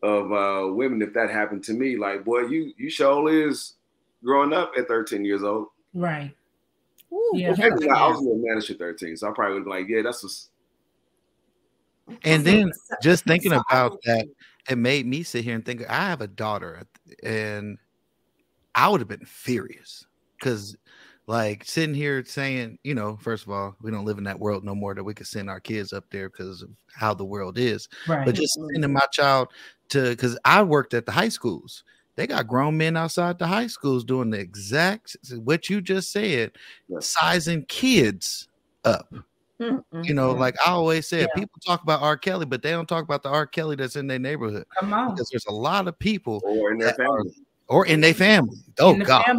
[SPEAKER 11] of women if that happened to me. Like, boy, you sure is growing up at 13 years old,
[SPEAKER 20] right?
[SPEAKER 11] Ooh, yeah, I was a manager at 13, so I probably would be like, yeah, that's what's.
[SPEAKER 18] And then just thinking about that, it made me sit here and think, I have a daughter, and I would have been furious because, like, sitting here saying, you know, first of all, we don't live in that world no more that we could send our kids up there because of how the world is.
[SPEAKER 20] Right.
[SPEAKER 18] But just sending my child because I worked at the high schools. They got grown men outside the high schools doing the exact what you just said, sizing kids up. You know, like I always said, people talk about R. Kelly, but they don't talk about the R. Kelly that's in their neighborhood.
[SPEAKER 20] Come on.
[SPEAKER 18] Because there's a lot of people
[SPEAKER 11] or in their family.
[SPEAKER 18] Oh, God.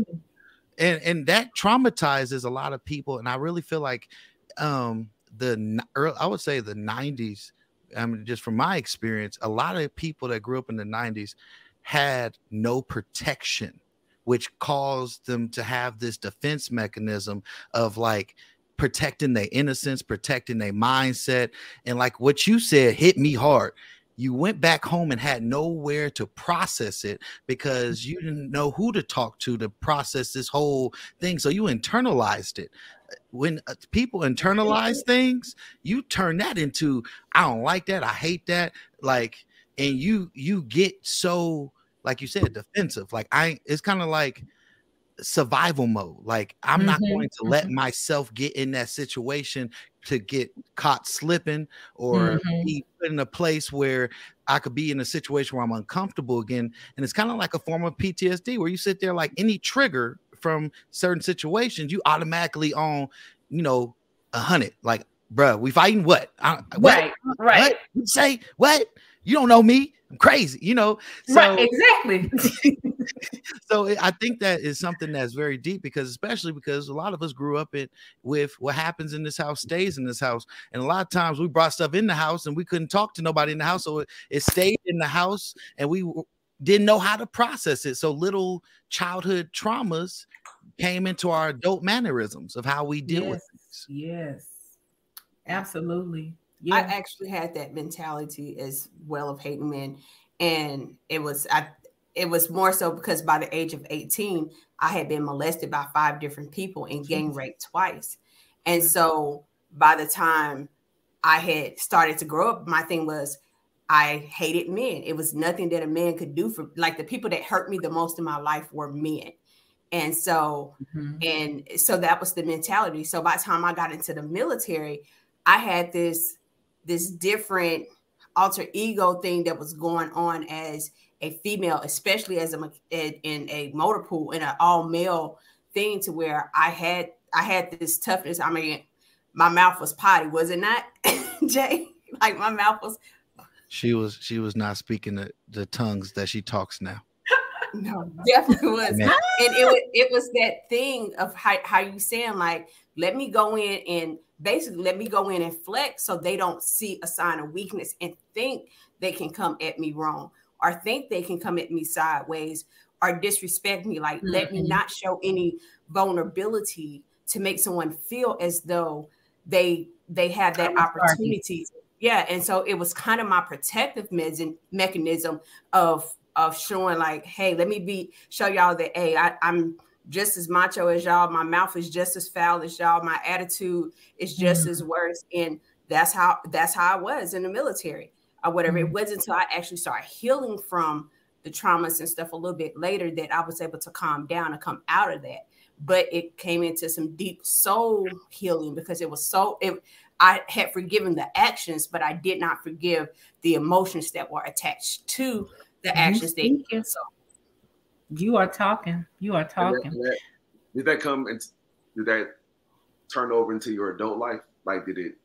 [SPEAKER 18] And that traumatizes a lot of people. And I really feel like I would say the 90s, I mean, just from my experience, a lot of people that grew up in the 90s had no protection, which caused them to have this defense mechanism of like protecting their innocence, protecting their mindset. And like what you said hit me hard. You went back home and had nowhere to process it because you didn't know who to talk to process this whole thing. So you internalized it. When people internalize things, you turn that into, I don't like that, I hate that, like, and you get so, like you said, defensive. Like it's kind of like survival mode. Like I'm not going to let myself get in that situation to get caught slipping or be put in a place where I could be in a situation where I'm uncomfortable again. And it's kind of like a form of PTSD where you sit there, like any trigger from certain situations, you automatically on, 100. Like, bruh, we fighting what?
[SPEAKER 20] Right.
[SPEAKER 18] What? You say what? You don't know me. I'm crazy, So,
[SPEAKER 20] right, exactly.
[SPEAKER 18] So I think that is something that's very deep especially because a lot of us grew up with what happens in this house stays in this house. And a lot of times we brought stuff in the house and we couldn't talk to nobody in the house. So it stayed in the house and we didn't know how to process it. So little childhood traumas came into our adult mannerisms of how we deal with things.
[SPEAKER 20] Yes, absolutely.
[SPEAKER 17] Yeah. I actually had that mentality as well of hating men. And it was more so because by the age of 18, I had been molested by 5 different people and gang raped twice. And so by the time I had started to grow up, my thing was I hated men. It was nothing that a man could do for, like, the people that hurt me the most in my life were men. And so, so that was the mentality. So by the time I got into the military, I had this different alter ego thing that was going on as a female, especially as in a motor pool, in an all male thing, to where I had this toughness. I mean, my mouth was potty, was it not, Jay? Like my mouth was.
[SPEAKER 18] She was not speaking the tongues that she talks now.
[SPEAKER 17] No, definitely was. And it was that thing of how you saying, like, let me go in and flex so they don't see a sign of weakness and think they can come at me wrong or think they can come at me sideways or disrespect me. Like, let me not show any vulnerability to make someone feel as though they have that opportunity. Yeah. And so it was kind of my protective mechanism of showing, like, hey, let me show y'all that, hey, I'm just as macho as y'all. My mouth is just as foul as y'all. My attitude is just as worse. And that's how I was in the military or whatever. It wasn't until I actually started healing from the traumas and stuff a little bit later that I was able to calm down and come out of that. But it came into some deep soul healing because I had forgiven the actions, but I did not forgive the emotions that were attached to the actions. So
[SPEAKER 20] you are talking. You are talking.
[SPEAKER 11] Did that turn over into your adult life? Like,
[SPEAKER 17] it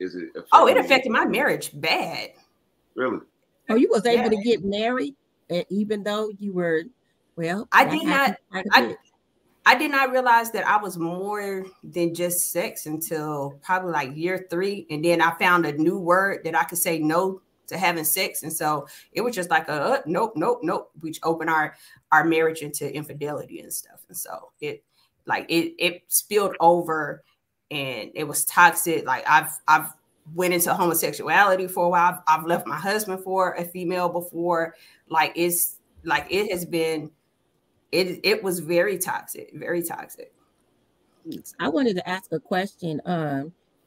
[SPEAKER 17] affected my marriage bad.
[SPEAKER 11] Really?
[SPEAKER 19] Oh, you was able to get married, even though you were, well,
[SPEAKER 17] I did not realize that I was more than just sex until probably like year 3. And then I found a new word that I could say no to having sex. And so it was just like nope. Which opened our marriage into infidelity and stuff. And so it spilled over and it was toxic. Like I've went into homosexuality for a while. I've left my husband for a female before. It was very toxic, very toxic.
[SPEAKER 19] I wanted to ask a question,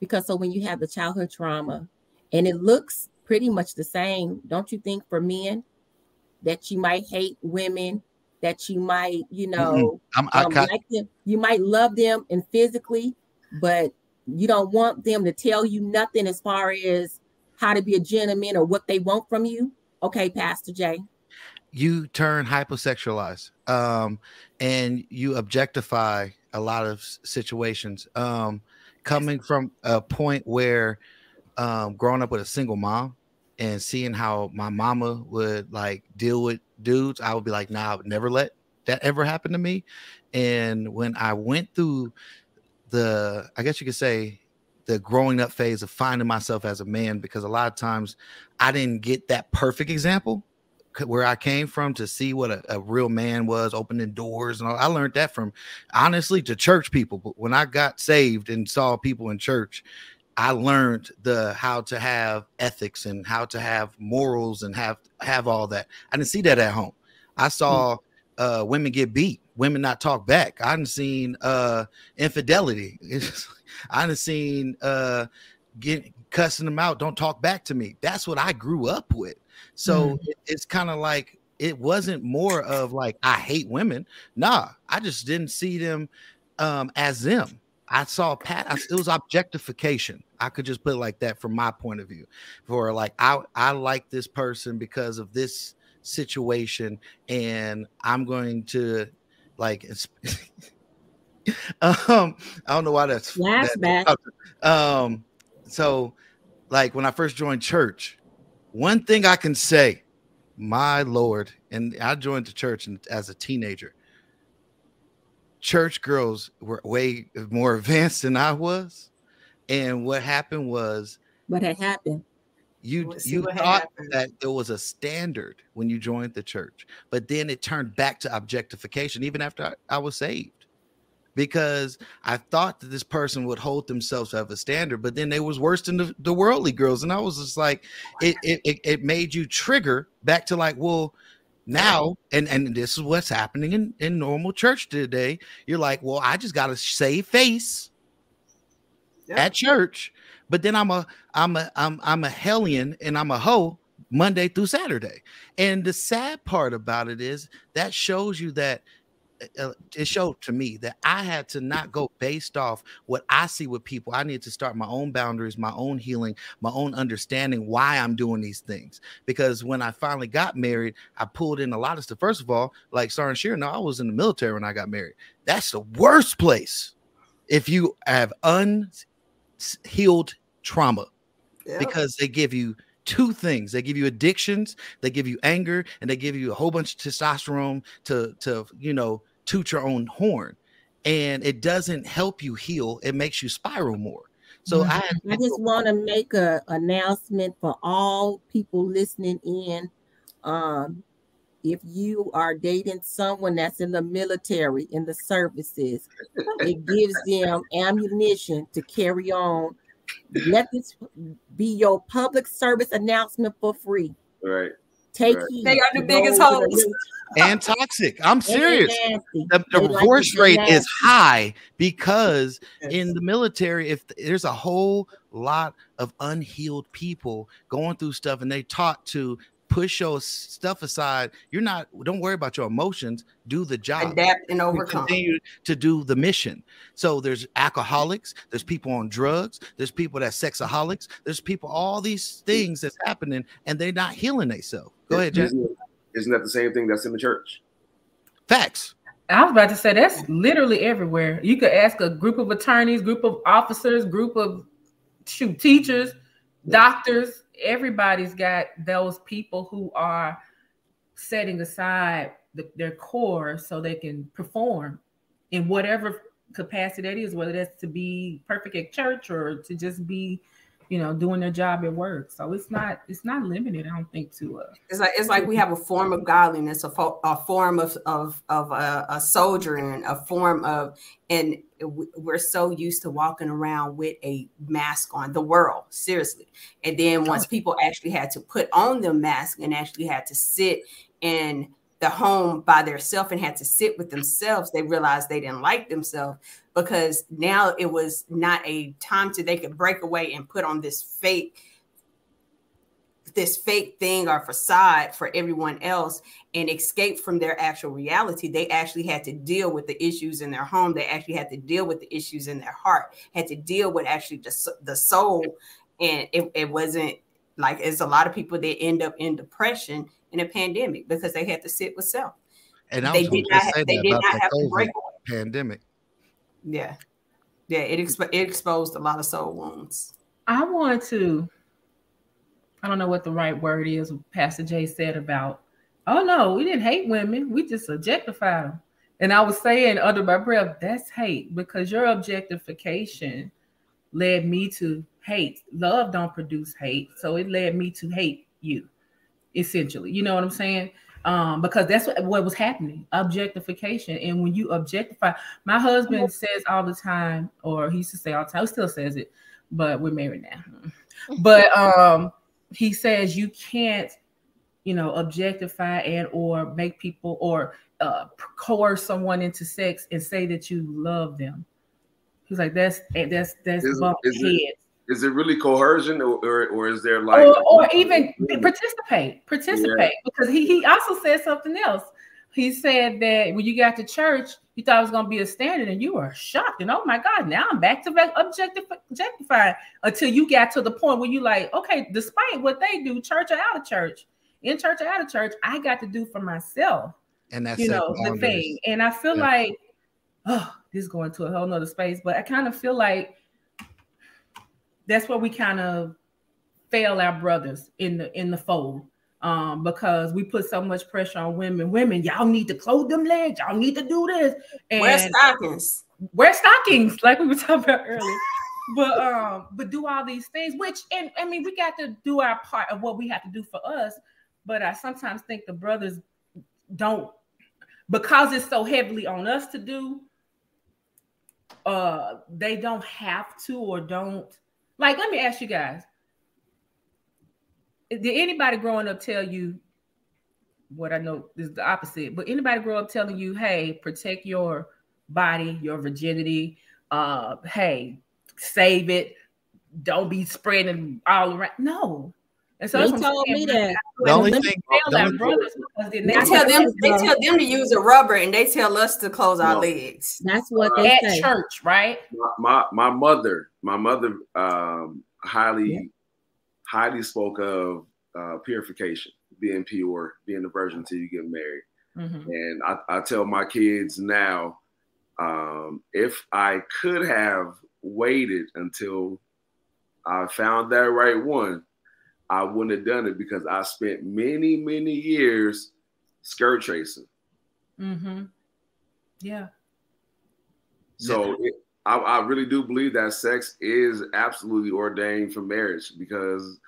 [SPEAKER 19] because so when you have the childhood trauma and it looks pretty much the same, don't you think, for men, that you might hate women, that you might, like them, you might love them and physically, but you don't want them to tell you nothing as far as how to be a gentleman or what they want from you? Okay, Pastor Jay.
[SPEAKER 18] You turn hypersexualized, and you objectify a lot of situations. Coming from a point where growing up with a single mom and seeing how my mama would like deal with dudes, I would be like, nah, I would never let that ever happen to me. And when I went through I guess you could say, the growing up phase of finding myself as a man, because a lot of times I didn't get that perfect example where I came from to see what a real man was, opening doors and all. I learned that from, honestly, to church people. But when I got saved and saw people in church, I learned how to have ethics and how to have morals and have all that. I didn't see that at home. I saw women get beat, women not talk back. I didn't seen infidelity. I didn't seen cussing them out. Don't talk back to me. That's what I grew up with. So it's kind of like, it wasn't more of like, I hate women. Nah, I just didn't see them as them. I saw it was objectification. I could just put it like that from my point of view. For like, I like this person because of this situation, and I'm going to like I don't know why that's
[SPEAKER 19] flashback.
[SPEAKER 18] So like when I first joined church, one thing I can say, my Lord, and I joined the church as a teenager. Church girls were way more advanced than I was. And what happened was,
[SPEAKER 19] what had happened?
[SPEAKER 18] You thought that there was a standard when you joined the church, but then it turned back to objectification even after I was saved, because I thought that this person would hold themselves to have a standard, but then they was worse than the worldly girls. And I was just like, it made you trigger back to like, well, now, and this is what's happening in normal church today. You're like, well, I just got to save face at church, but then I'm a hellion and I'm a hoe Monday through Saturday. And the sad part about it is that shows you that it showed to me that I had to not go based off what I see with people. I need to start my own boundaries, my own healing, my own understanding why I'm doing these things. Because when I finally got married, I pulled in a lot of stuff. First of all, like Sarah and Sheer, I was in the military when I got married. That's the worst place if you have unhealed trauma, because they give you two things. They give you addictions, they give you anger, and they give you a whole bunch of testosterone to toot your own horn, and it doesn't help you heal. It makes you spiral more. So I
[SPEAKER 19] just want to make an announcement for all people listening in. If you are dating someone that's in the military, in the services, it gives them ammunition to carry on. Let this be your public service announcement for free.
[SPEAKER 11] Right.
[SPEAKER 19] Take heed.
[SPEAKER 17] They are the biggest hoes.
[SPEAKER 18] And toxic. I'm serious. The divorce rate is high because in the military, if there's a whole lot of unhealed people going through stuff, and they taught to push your stuff aside. Don't worry about your emotions. Do the job.
[SPEAKER 17] Adapt and overcome.
[SPEAKER 18] Continue to do the mission. So there's alcoholics. There's people on drugs. There's people that's sexaholics. There's people, all these things that's happening, and they're not healing themselves. Go ahead, Jen.
[SPEAKER 11] Isn't that the same thing that's in the church?
[SPEAKER 18] Facts.
[SPEAKER 20] I was about to say that's literally everywhere. You could ask a group of attorneys, group of officers, group of teachers, doctors. Everybody's got those people who are setting aside their core so they can perform in whatever capacity that is, whether that's to be perfect at church or to just be, doing their job at work. So it's not limited, I don't think, to
[SPEAKER 17] it's like we have a form of godliness, a form of a soldiering, a form of, and we're so used to walking around with a mask on, the world, seriously. And then once people actually had to put on the mask and actually had to sit in the home by themselves and had to sit with themselves, they realized they didn't like themselves, because now it was not a time they could break away and put on this fake thing or facade for everyone else and escape from their actual reality. They actually had to deal with the issues in their home. They actually had to deal with the issues in their heart, had to deal with actually the soul. And it wasn't like, it's a lot of people that end up in depression in a pandemic because they had to sit with self.
[SPEAKER 18] And
[SPEAKER 17] they did not have to break away.
[SPEAKER 18] Pandemic.
[SPEAKER 17] Yeah. It exposed a lot of soul wounds.
[SPEAKER 20] I don't know what the right word is. Pastor Jay said about, oh no, we didn't hate women. We just objectified them. And I was saying under my breath, that's hate, because your objectification led me to hate. Love don't produce hate. So it led me to hate you. essentially. You know what I'm saying? Because that's what was happening, objectification. And when you objectify, my husband says all the time, or he used to say all the time, he still says it, but we're married now. But he says you can't, objectify and or make people or coerce someone into sex and say that you love them. He's like, that's bump heads.
[SPEAKER 11] Is it really coercion, or is there like,
[SPEAKER 20] or even participate? Yeah. Because he also said something else. He said that when you got to church, you thought it was going to be a standard, and you were shocked. And oh my God, now I'm back to objectifying, until you got to the point where you like, okay, despite what they do, church or out of church, in church or out of church, I got to do for myself.
[SPEAKER 18] And that's
[SPEAKER 20] the thing. And I feel like, oh, this is going to a whole nother space, but I kind of feel like that's where we kind of fail our brothers in the fold, because we put so much pressure on women. Women, y'all need to clothe them legs. Y'all need to do this. And
[SPEAKER 17] wear stockings.
[SPEAKER 20] Wear stockings, like we were talking about earlier. But do all these things, which, and I mean, we got to do our part of what we have to do for us. But I sometimes think the brothers don't, because it's so heavily on us to do, they don't have to or don't. Like, let me ask you guys, did anybody growing up tell you what I know is the opposite, but anybody grow up telling you, hey, protect your body, your virginity, hey, save it, don't be spreading all around? No. And so
[SPEAKER 19] they told me that.
[SPEAKER 18] The only thing
[SPEAKER 17] they tell them to use a rubber, and they tell us to close our legs.
[SPEAKER 19] That's what they say
[SPEAKER 20] at church, right?
[SPEAKER 11] My mother highly spoke of purification, being pure, being a virgin until you get married. Mm-hmm. And I tell my kids now, if I could have waited until I found that right one, I wouldn't have done it, because I spent many, many years skirt tracing.
[SPEAKER 20] Mm-hmm. Yeah.
[SPEAKER 11] So I really do believe that sex is absolutely ordained for marriage, because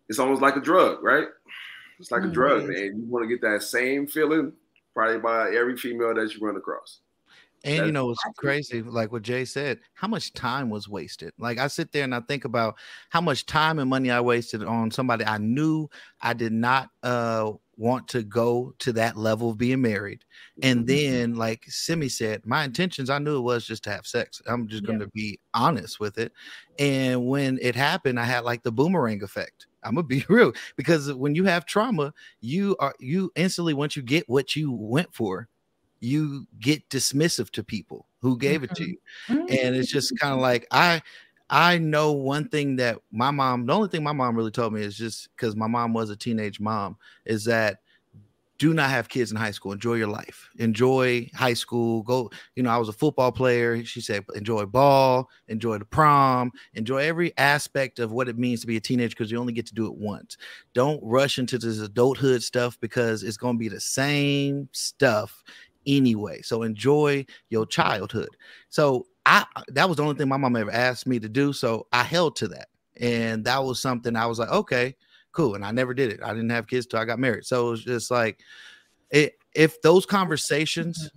[SPEAKER 11] it's almost like a drug, right? It's like a drug, and you want to get that same feeling probably by every female that you run across.
[SPEAKER 18] And it's crazy, like what Jay said, how much time was wasted. Like, I sit there and I think about how much time and money I wasted on somebody I knew I did not want to go to that level of being married. And then, like Simi said, my intentions, I knew it was just to have sex. I'm just going to be honest with it. And when it happened, I had like the boomerang effect. I'm gonna be real, because when you have trauma, you instantly, once you get what you went for, you get dismissive to people who gave it to you. And it's just kind of like, I know one thing that the only thing my mom really told me is, just because my mom was a teenage mom, is that do not have kids in high school. Enjoy your life. Enjoy high school. Go, I was a football player. She said, enjoy ball, enjoy the prom, enjoy every aspect of what it means to be a teenager, because you only get to do it once. Don't rush into this adulthood stuff, because it's going to be the same stuff anyway. So enjoy your childhood. So that was the only thing my mom ever asked me to do. So I held to that. And that was something I was like, okay, cool. And I never did it. I didn't have kids till I got married. So it was just like, if those conversations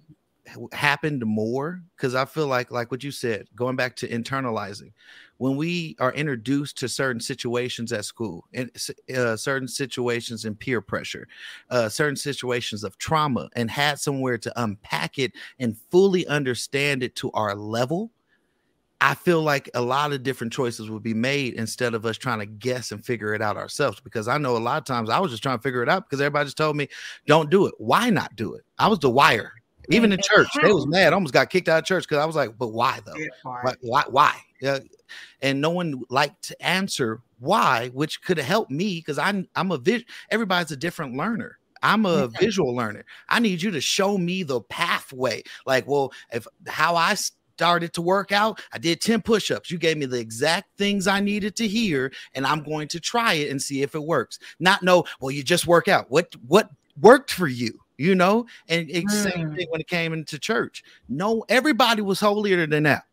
[SPEAKER 18] happened more, because I feel like what you said, going back to internalizing, when we are introduced to certain situations at school, and certain situations in peer pressure, certain situations of trauma, and had somewhere to unpack it and fully understand it to our level, I feel like a lot of different choices would be made, instead of us trying to guess and figure it out ourselves. Because I know a lot of times I was just trying to figure it out because everybody just told me, don't do it. Why not do it? I was the wire. Even in church, they was mad. I almost got kicked out of church because I was like, but why though? Why? Yeah. And no one liked to answer why, which could have helped me, because I'm everybody's a different learner. I'm a visual learner. I need you to show me the pathway. Like, well, how I started to work out, I did 10 push-ups. You gave me the exact things I needed to hear, and I'm going to try it and see if it works. Not know, well, you just work out. What worked for you? And same thing when it came into church. No, everybody was holier than that.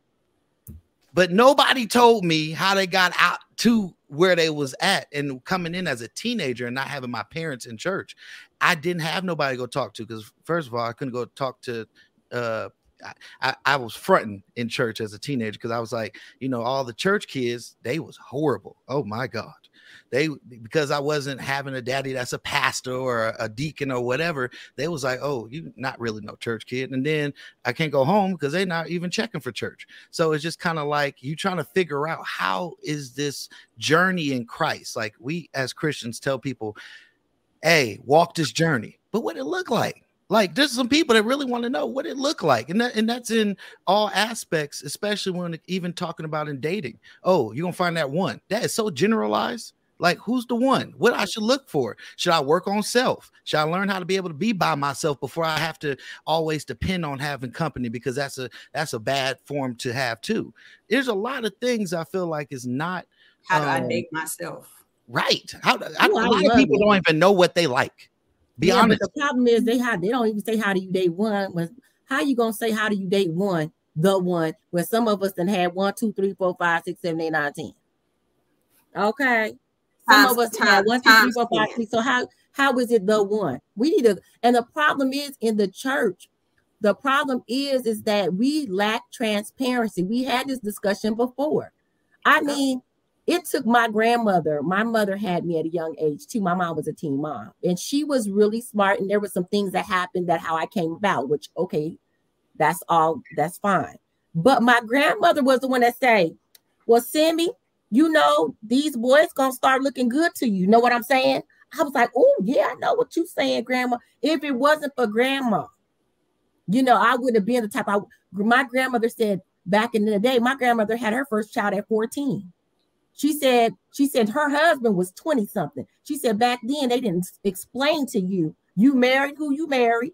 [SPEAKER 18] But nobody told me how they got out to where they was at, and coming in as a teenager and not having my parents in church, I didn't have nobody to go talk to, because first of all, I couldn't go talk to I was fronting in church as a teenager, because I was like, you know, all the church kids, they was horrible. Oh my God. Because I wasn't having a daddy that's a pastor or a deacon or whatever, they was like, oh, you not really no church kid. And then I can't go home because they're not even checking for church. So it's just kind of like you trying to figure out, how is this journey in Christ? Like, we as Christians tell people, hey, walk this journey, but what it look like? Like, there's some people that really want to know what it looked like. And that's in all aspects, especially when even talking about in dating. Oh, you're going to find that one. That is so generalized. Like, who's the one? What I should look for? Should I work on self? Should I learn how to be able to be by myself before I have to always depend on having company? Because that's a bad form to have too. There's a lot of things I feel like is not.
[SPEAKER 17] How do I date myself?
[SPEAKER 18] Right. A lot of people don't even know what they like. Be honest.
[SPEAKER 19] But the problem is they don't even say, how do you date one? How you gonna say, how do you date one, the one, when some of us done had 1, 2, 3, 4, 5, 6, 7, 8, 9, 10. Okay. Some of us had 1, 2, 3, 4, 5, 6. So how is it the one? We need to, and the problem is in the church. The problem is that we lack transparency. We had this discussion before. I mean, it took my grandmother. My mother had me at a young age too. My mom was a teen mom, and she was really smart. And there were some things that happened that how I came about, which, okay, that's fine. But my grandmother was the one that said, well, Sammy, you know, these boys gonna start looking good to you. You know what I'm saying? I was like, oh yeah, I know what you're saying, Grandma. If it wasn't for Grandma, you know, I would have been the type. My grandmother said back in the day, my grandmother had her first child at 14. She said her husband was 20 something. She said back then they didn't explain to you, you married who you married.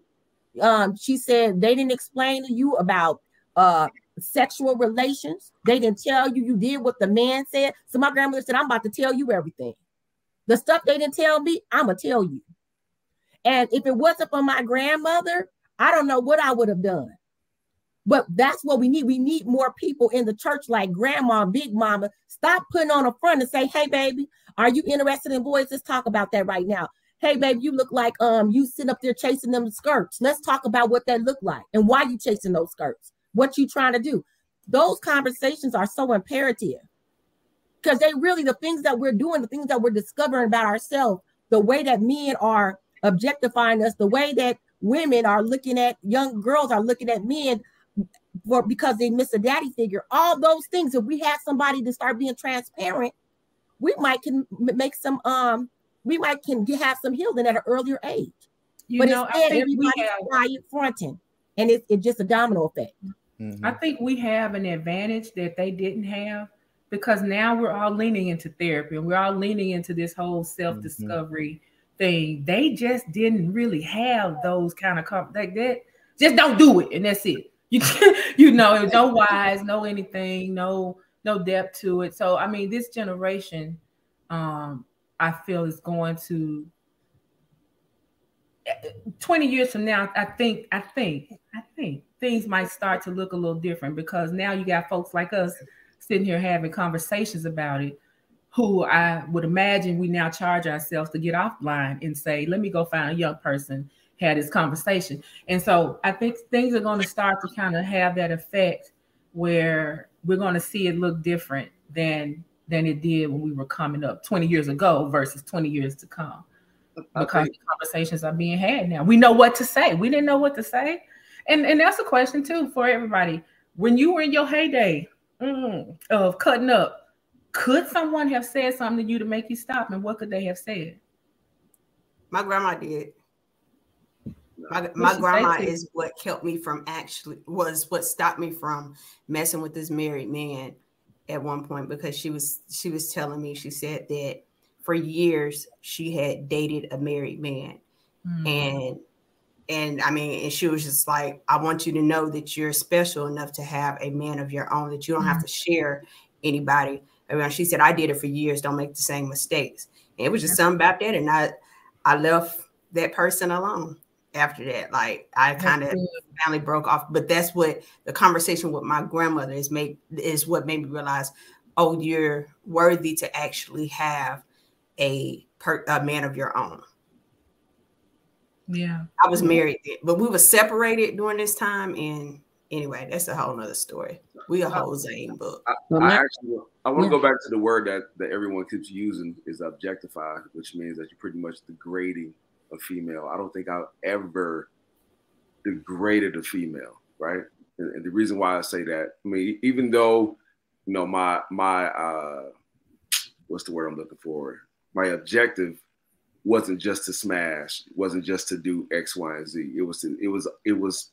[SPEAKER 19] She said they didn't explain to you about sexual relations. They didn't tell you, you did what the man said. So my grandmother said, I'm about to tell you everything. The stuff they didn't tell me, I'm going to tell you. And if it wasn't for my grandmother, I don't know what I would have done. But that's what we need. We need more people in the church like Grandma, Big Mama. Stop putting on a front and say, hey, baby, are you interested in boys? Let's talk about that right now. Hey, baby, you look like you sit up there chasing them skirts. Let's talk about what that look like and why you chasing those skirts. What you trying to do? Those conversations are so imperative, because they really, the things that we're doing, the things that we're discovering about ourselves, the way that men are objectifying us, the way that women are looking at, young girls are looking at men because they miss a daddy figure. All those things, if we have somebody to start being transparent, we might can make some have some healing at an earlier age. But instead, everybody's quiet fronting, and it's just a domino effect.
[SPEAKER 20] I think we have an advantage that they didn't have, because now we're all leaning into therapy and we're all leaning into this whole self-discovery thing. They just didn't really have those kind of like that. Just don't do it, and that's it. You know, no whys, no anything, no depth to it. So I mean, this generation, I feel is going to 20 years from now. I think things might start to look a little different, because now you got folks like us sitting here having conversations about it, who I would imagine we now charge ourselves to get offline and say, let me go find a young person, have this conversation. And so I think things are going to start to kind of have that effect where we're going to see it look different than it did when we were coming up 20 years ago versus 20 years to come. Because the conversations are being had now. We know what to say. We didn't know what to say. And that's a question too for everybody. When you were in your heyday of cutting up, could someone have said something to you to make you stop? And what could they have said?
[SPEAKER 17] My grandma did. My grandma is what kept me from was what stopped me from messing with this married man at one point, because she was telling me, she said that for years she had dated a married man. And I mean, and she was just like, I want you to know that you're special enough to have a man of your own, that you don't have to share anybody. I mean, she said, I did it for years. Don't make the same mistakes. And it was just something about that. And I left that person alone after that. Like, I kind of finally broke off. But that's what the conversation with my grandmother is what made me realize oh, you're worthy to actually have a man of your own.
[SPEAKER 20] Yeah.
[SPEAKER 17] I was married then, but we were separated during this time. And anyway, that's a whole nother story. We a whole Zane book.
[SPEAKER 11] I want to go back to the word that everyone keeps using is objectify, which means that you're pretty much degrading a female. I don't think I've ever degraded a female, right? And the reason why I say that, I mean, even though, you know, my what's the word I'm looking for? My objective wasn't just to smash, wasn't just to do X, Y, and Z. It was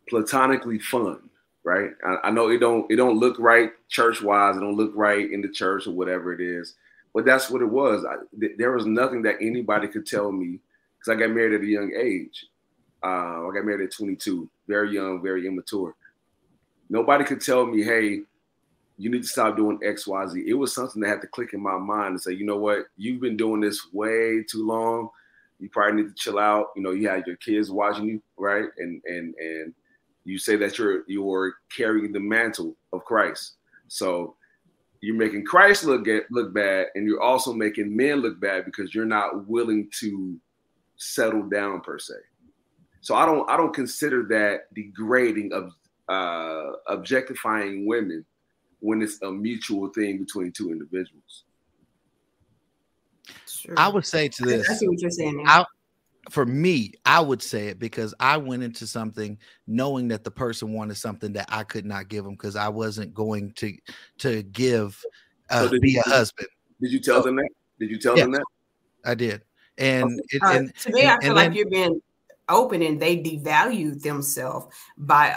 [SPEAKER 11] platonically fun, right? I know it don't look right church-wise, it don't look right in the church or whatever it is, but that's what it was. There was nothing that anybody could tell me, because I got married at a young age. I got married at 22, very young, very immature. Nobody could tell me, hey, you need to stop doing X, Y, Z. It was something that had to click in my mind and say, you know what, you've been doing this way too long. You probably need to chill out. You know, you had your kids watching you, right? And you say that you're carrying the mantle of Christ. So you're making Christ look bad, and you're also making men look bad because you're not willing to settle down per se. So I don't consider that degrading of objectifying women when it's a mutual thing between two individuals.
[SPEAKER 17] Sure.
[SPEAKER 18] I would say to this,
[SPEAKER 17] I see what you're saying now.
[SPEAKER 18] For me, I would say it because I went into something knowing that the person wanted something that I could not give them because I wasn't going to give be a husband.
[SPEAKER 11] Did you tell them that? Did you tell them that?
[SPEAKER 18] I did. And
[SPEAKER 17] to me, I feel like you're being open, and they devalue themselves by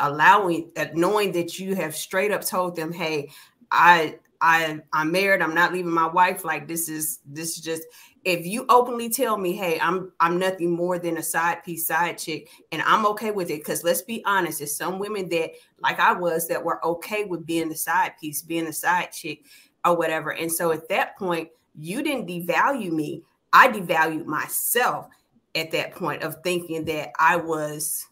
[SPEAKER 17] knowing that you have straight up told them, hey, I'm married, I'm not leaving my wife. Like this is just, if you openly tell me, hey, I'm nothing more than a side piece, side chick, and I'm okay with it, because let's be honest, there's some women that, like I was, that were okay with being the side piece, being the side chick or whatever. And so at that point, you didn't devalue me. I devalued myself at that point of thinking that I was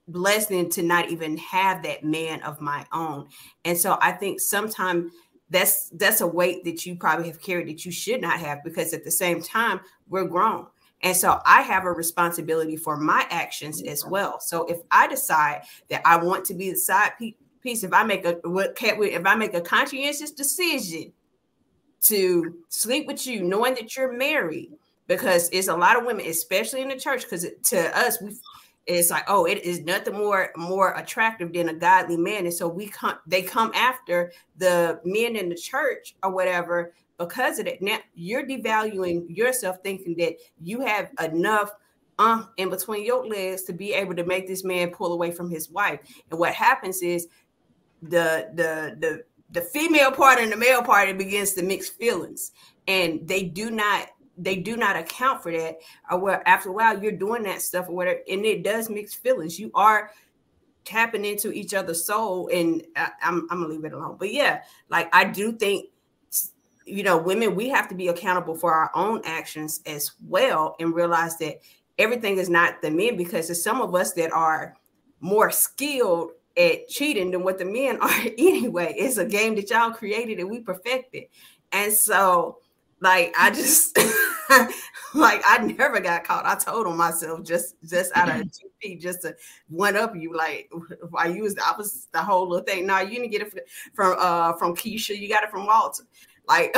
[SPEAKER 17] blessed to not even have that man of my own. And so I think sometimes that's a weight that you probably have carried that you should not have, because at the same time, we're grown. And so I have a responsibility for my actions as well. So if I decide that I want to be the side piece, if I make a conscientious decision to sleep with you, knowing that you're married, because it's a lot of women, especially in the church, because to us, it's like, oh, it is nothing more attractive than a godly man. And so they come after the men in the church or whatever because of that. Now you're devaluing yourself, thinking that you have enough in between your legs to be able to make this man pull away from his wife. And what happens is the female part and the male part, it begins to mix feelings, and they do not account for that. Or well, after a while, you're doing that stuff or whatever, and it does mix feelings. You are tapping into each other's soul, and I'm gonna leave it alone. But yeah, like I do think, you know, women, we have to be accountable for our own actions as well, and realize that everything is not the men, because there's some of us that are more skilled at cheating than what the men are anyway. It's a game that y'all created and we perfected. And so like I just like I never got caught. I told on myself just out of GP, just to one up you. Like I was the whole little thing. No, you didn't get it from Keisha, you got it from Walter. Like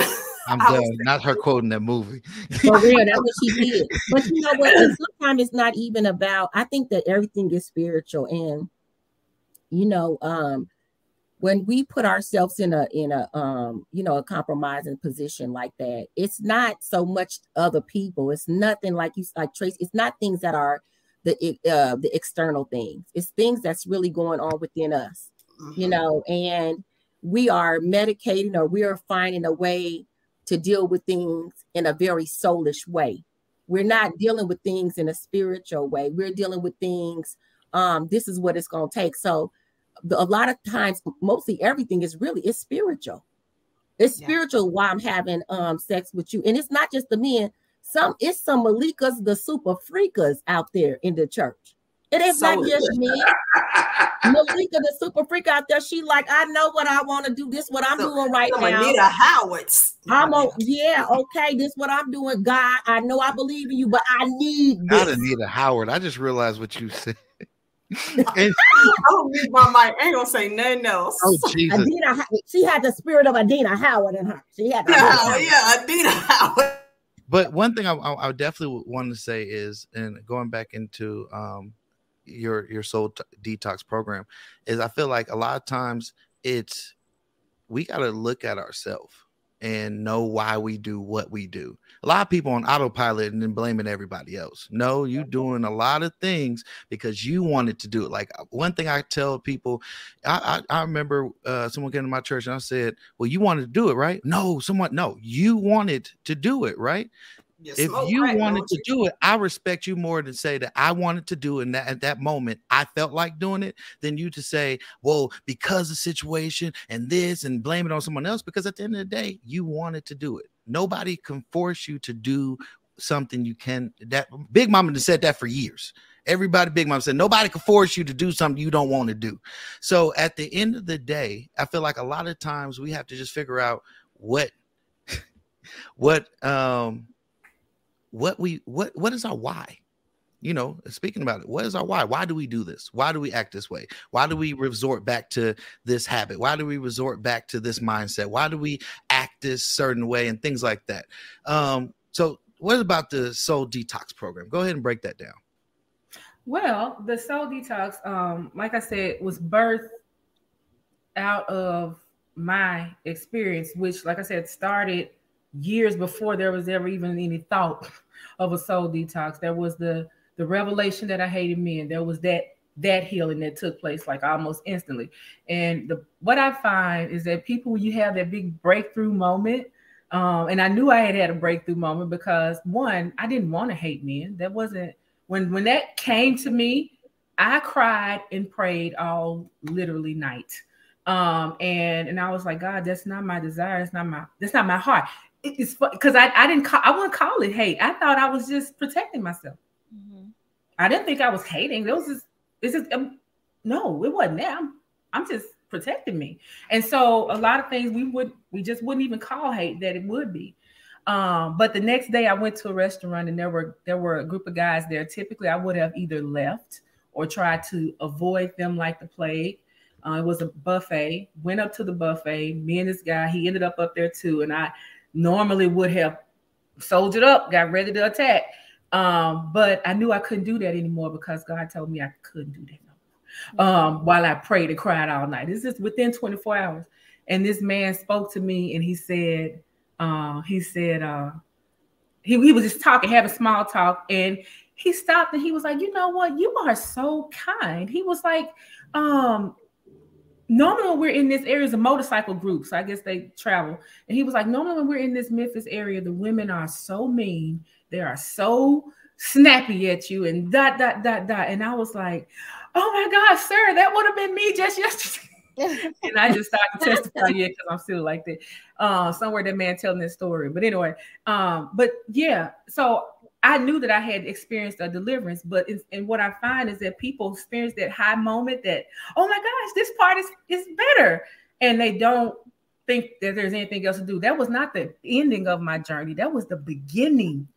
[SPEAKER 18] I'm done. Not her quoting that movie.
[SPEAKER 19] For real, that's what she did. But you know what? Sometimes it's not even about. I think that everything is spiritual, and you know, when we put ourselves in a a compromising position like that, it's not so much other people. It's nothing like Tracy. It's not things that are the external things. It's things that's really going on within us, you know, and we are medicating, or we are finding a way to deal with things in a very soulish way. We're not dealing with things in a spiritual way. We're dealing with things. This is what it's going to take. So a lot of times, mostly everything is spiritual. It's spiritual why I'm having sex with you. And it's not just the men. It's some Malikas, the super freakers out there in the church. It is not just me. Malika, the super freak out there, she like, I know what I want to do. This is what I'm doing right now.
[SPEAKER 17] Anita Howard's.
[SPEAKER 19] Okay, this is what I'm doing. God, I know I believe in you, but I need this.
[SPEAKER 18] Not Anita Howard. I just realized what you said.
[SPEAKER 17] I'm gonna mute my mic. I ain't gonna say nothing else.
[SPEAKER 18] Oh, Jesus.
[SPEAKER 19] She had the spirit of Adina Howard in her. She had
[SPEAKER 17] Adina Howard.
[SPEAKER 18] But one thing I definitely want to say is, and going back into your soul detox program, is I feel like a lot of times we got to look at ourselves and know why we do what we do. A lot of people on autopilot and then blaming everybody else. No, you doing a lot of things because you wanted to do it. Like one thing I tell people, I remember someone came to my church and I said, well, you wanted to do it, right? No, you wanted to do it, right? If you wanted to do it, I respect you more to say that I wanted to do it, and that at that moment I felt like doing it, than you to say, well, because of the situation and this, and blame it on someone else. Because at the end of the day, you wanted to do it. Nobody can force you to do something you can. That Big Mama has said that for years. Everybody, Big Mama said, nobody can force you to do something you don't want to do. So at the end of the day, I feel like a lot of times we have to just figure out what is our why? You know, speaking about it, what is our why? Why do we do this? Why do we act this way? Why do we resort back to this habit? Why do we resort back to this mindset? Why do we act this certain way and things like that? So what about the soul detox program? Go ahead and break that down.
[SPEAKER 20] Well, the soul detox, like I said, was birthed out of my experience, which, like I said, started years before there was ever even any thought of a soul detox. There was the revelation that I hated men. There was that healing that took place like almost instantly. And what I find is that people, when you have that big breakthrough moment, and I knew I had a breakthrough moment because, one, I didn't want to hate men. That wasn't when that came to me. I cried and prayed all literally night. And I was like, God, that's not my desire. That's not my heart. It's because I wouldn't call it hate. I thought I was just protecting myself. Mm-hmm. I didn't think I was hating. No, it wasn't that. I'm just protecting me. And so a lot of things we just wouldn't even call hate that it would be. But the next day I went to a restaurant and there were a group of guys there. Typically I would have either left or tried to avoid them like the plague. It was a buffet. Went up to the buffet. Me and this guy, he ended up there too. And I normally would have soldiered up, got ready to attack. But I knew I couldn't do that anymore because God told me I couldn't do that no more. While I prayed and cried all night. This is within 24 hours. And this man spoke to me and he said, he was just talking, having small talk, and he stopped and he was like, you know what? You are so kind. He was like, normally when we're in this area, it's a motorcycle group, so I guess they travel. And he was like, normally when we're in this Memphis area, the women are so mean. They are so snappy at you and ... And I was like, oh my God, sir, that would have been me just yesterday. And I just started to testify, because I'm still like that. Somewhere that man telling this story. But anyway, but yeah, so I knew that I had experienced a deliverance, but and what I find is that people experience that high moment that, oh my gosh, this part is better. And they don't think that there's anything else to do. That was not the ending of my journey. That was the beginning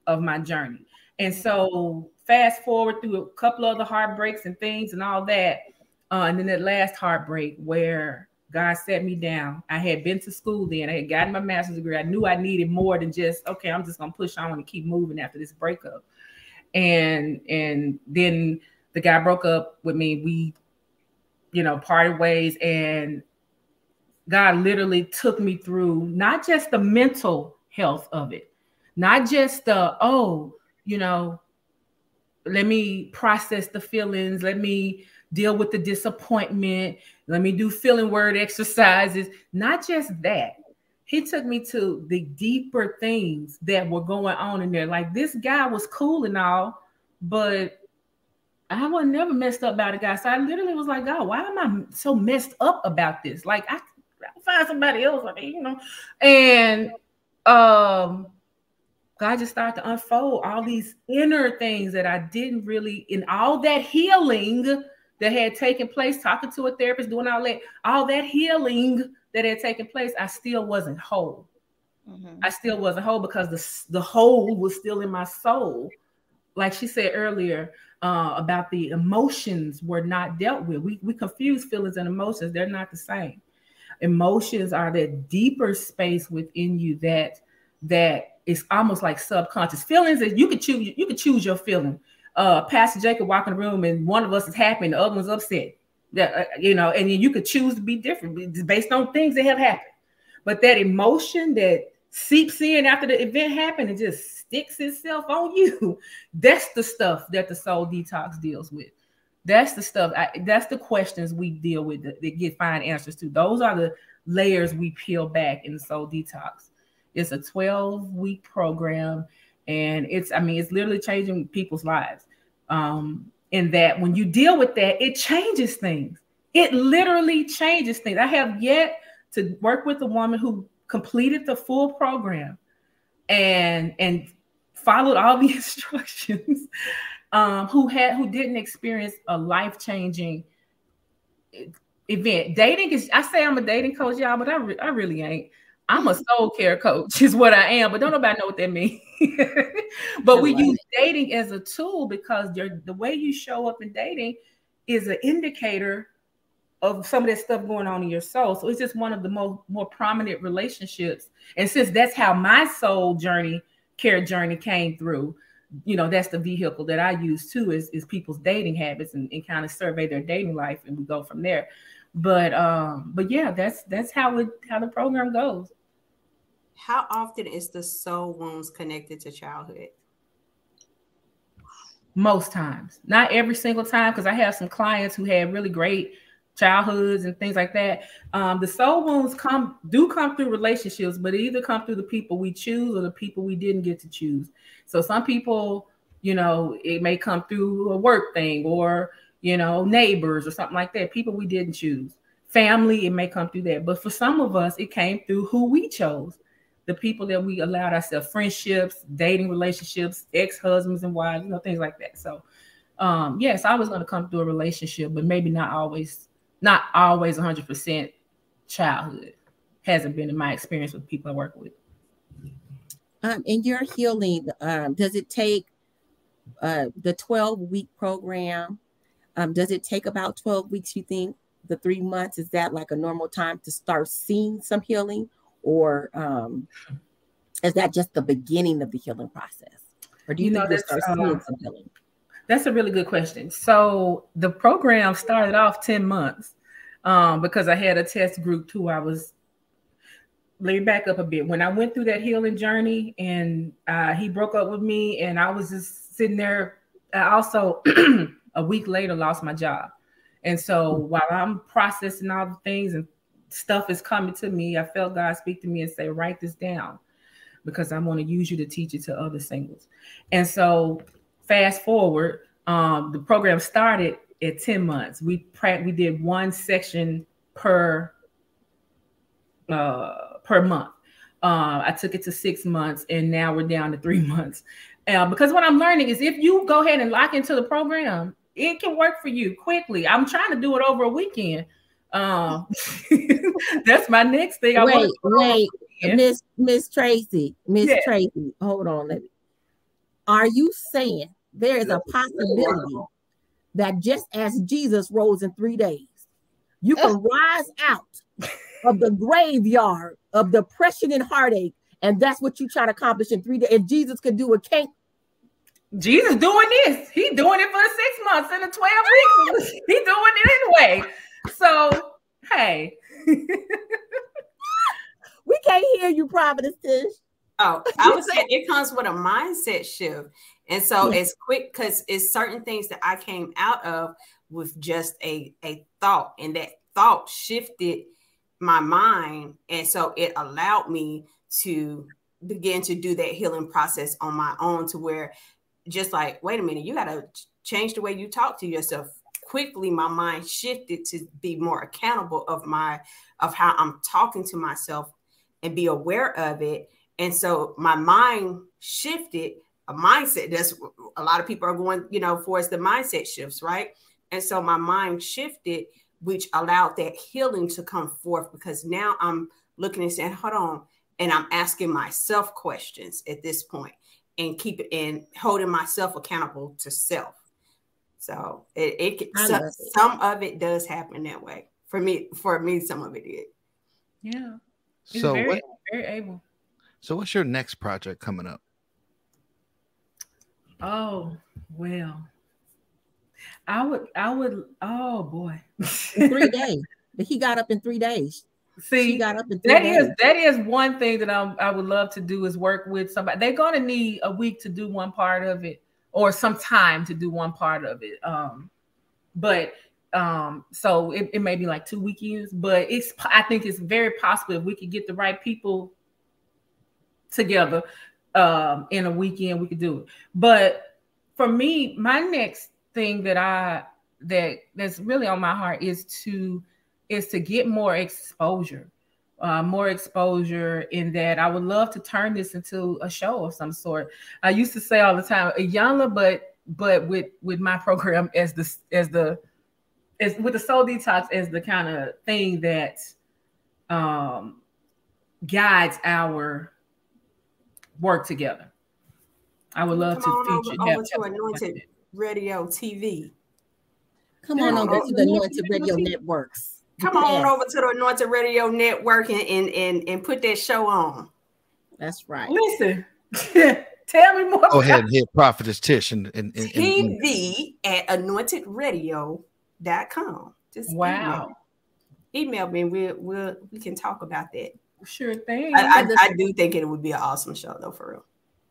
[SPEAKER 20] of my journey. And so fast forward through a couple of the heartbreaks and things and all that. And then that last heartbreak where God set me down. I had been to school then. I had gotten my master's degree. I knew I needed more than just, okay, I'm just going to push on and keep moving after this breakup. And then the guy broke up with me. We, parted ways, and God literally took me through not just the mental health of it, not just let me process the feelings. Let me deal with the disappointment. Let me do feeling word exercises. Not just that. He took me to the deeper things that were going on in there. Like, this guy was cool and all, but I was never messed up about a guy. So I literally was like, God, why am I so messed up about this? Like, I find somebody else, and God just started to unfold all these inner things that I didn't really, in all that healing that had taken place, talking to a therapist, doing all that healing that had taken place, I still wasn't whole. I still wasn't whole because the hole was still in my soul. Like she said earlier about the emotions were not dealt with. We confuse feelings and emotions. They're not the same. Emotions are that deeper space within you that is almost like subconscious. Feelings that you could choose your feeling. Pastor Jacob walk in the room and one of us is happy and the other one's upset. That and then you could choose to be different based on things that have happened. But that emotion that seeps in after the event happened and just sticks itself on you, that's the stuff that the soul detox deals with. That's the stuff, that's the questions we deal with that find answers to. Those are the layers we peel back in the soul detox. It's a 12-week program, and it's literally changing people's lives. In that when you deal with that, it changes things. It literally changes things. I have yet to work with a woman who completed the full program and followed all the instructions, who didn't experience a life-changing event. Dating is, I say I'm a dating coach, y'all, but I really ain't. I'm a soul care coach is what I am, but don't nobody know what that means. But we use dating as a tool because the way you show up in dating is an indicator of some of that stuff going on in your soul. So it's just one of the more prominent relationships. And since that's how my soul care journey came through, that's the vehicle that I use too, is people's dating habits and kind of survey their dating life, and we go from there. But yeah, that's how the program goes.
[SPEAKER 17] How often is the soul wounds connected to childhood?
[SPEAKER 20] Most times, not every single time, because I have some clients who had really great childhoods and things like that. The soul wounds come through relationships, but it either come through the people we choose or the people we didn't get to choose. So some people, it may come through a work thing or, neighbors or something like that. People we didn't choose. Family, it may come through that. But for some of us, it came through who we chose. The people that we allowed ourselves, friendships, dating relationships, ex-husbands and wives, things like that. So yes, I was going to come through a relationship, but maybe not always 100% childhood. Hasn't been in my experience with people I work with.
[SPEAKER 19] In your healing, does it take the 12-week program? Does it take about 12 weeks, you think? The 3 months, is that like a normal time to start seeing some healing? Or is that just the beginning of the healing process? Or do you think you'll start seeing some healing?
[SPEAKER 20] That's a really good question. So the program started off 10 months because I had a test group too. Let me back up a bit. When I went through that healing journey and he broke up with me and I was just sitting there, I also a week later lost my job. And so while I'm processing all the things and stuff is coming to me, I felt God speak to me and say, write this down because I want to use you to teach it to other singles. And so fast forward, the program started at 10 months. We did one section per month. I took it to 6 months and now we're down to 3 months. Because what I'm learning is if you go ahead and lock into the program, it can work for you quickly. I'm trying to do it over a weekend. That's my next thing.
[SPEAKER 19] Wait, Miss Tracy, Tracy, hold on. Are you saying there is a possibility that just as Jesus rose in 3 days, you can rise out of the graveyard of depression and heartache, and that's what you try to accomplish in 3 days? If Jesus could do it, can't
[SPEAKER 20] Jesus doing this? He doing it for the 6 months and the 12 weeks. He doing it anyway. So, hey.
[SPEAKER 19] We can't hear you, Providence Tish.
[SPEAKER 17] Oh, I would say it comes with a mindset shift. And so it's quick because it's certain things that I came out of with just a thought. And that thought shifted my mind. And so it allowed me to begin to do that healing process on my own, to where just like, wait a minute, you got to change the way you talk to yourself. Quickly, my mind shifted to be more accountable of how I'm talking to myself and be aware of it. And so my mind shifted, a mindset. That's a lot of people are going, for us, the mindset shifts, right? And so my mind shifted, which allowed that healing to come forth, because now I'm looking and saying, hold on. And I'm asking myself questions at this point and holding myself accountable to self. So some of it does happen that way. For me, some of it did.
[SPEAKER 20] Yeah.
[SPEAKER 18] So
[SPEAKER 20] very able.
[SPEAKER 18] So what's your next project coming up?
[SPEAKER 20] Oh, well, I would, oh boy.
[SPEAKER 19] In 3 days. He got up in 3 days.
[SPEAKER 20] See,
[SPEAKER 19] she got up in 3 days.
[SPEAKER 20] That is one thing that I would love to do, is work with somebody. They're going to need a week to do one part of it, or some time to do one part of it. So it may be like 2 weekends, but I think it's very possible if we could get the right people together in a weekend, we could do it. But for me, my next thing that's really on my heart is to get more exposure in that. I would love to turn this into a show of some sort. I used to say all the time, Iyanla, but with my program as with the Soul Detox as the kind of thing that guides our work together. I would love to feature
[SPEAKER 17] over to Anointed Radio TV.
[SPEAKER 19] Come on over to the Anointed Radio Networks.
[SPEAKER 17] Come on over to the Anointed Radio Network and put that show on.
[SPEAKER 19] That's right.
[SPEAKER 20] Listen, tell me more.
[SPEAKER 18] Go ahead and hit Prophetess Tish and
[SPEAKER 17] TV at anointedradio.com. Just email me and we can talk about that.
[SPEAKER 20] Sure thing.
[SPEAKER 17] I do think it would be an awesome show, though, for real.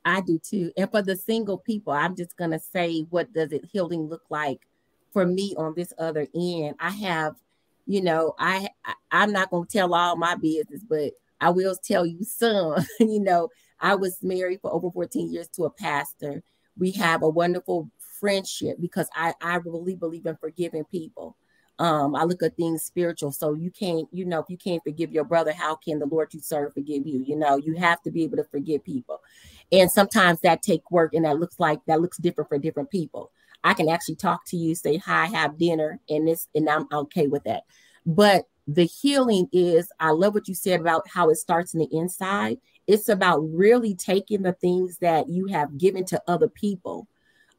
[SPEAKER 19] I do too. And for the single people, I'm just gonna say, what does healing look like for me on this other end? I have, I'm not gonna tell all my business, but I will tell you some. I was married for over 14 years to a pastor. We have a wonderful friendship because I really believe in forgiving people. I look at things spiritual. So you can't, if you can't forgive your brother, how can the Lord you serve forgive you? You have to be able to forgive people. And sometimes that takes work, and that looks different for different people. I can actually talk to you, say hi, have dinner, and I'm okay with that. But the healing is, I love what you said about how it starts in the inside. It's about really taking the things that you have given to other people.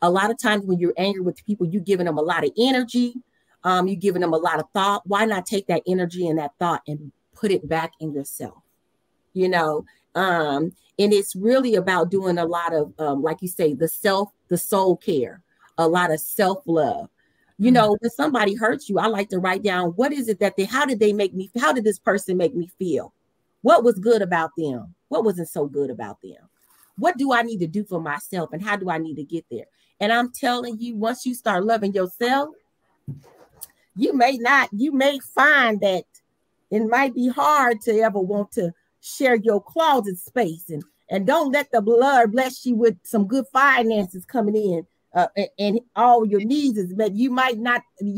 [SPEAKER 19] A lot of times when you're angry with people, you're giving them a lot of energy. You're giving them a lot of thought. Why not take that energy and that thought and put it back in yourself? And it's really about doing a lot of, like you say, the soul care, a lot of self-love. When somebody hurts you, I like to write down, what is it how did this person make me feel? What was good about them? What wasn't so good about them? What do I need to do for myself? And how do I need to get there? And I'm telling you, once you start loving yourself, you may find that it might be hard to ever want to share your closet space, and don't let the Lord bless you with some good finances coming in, and all your needs is met. You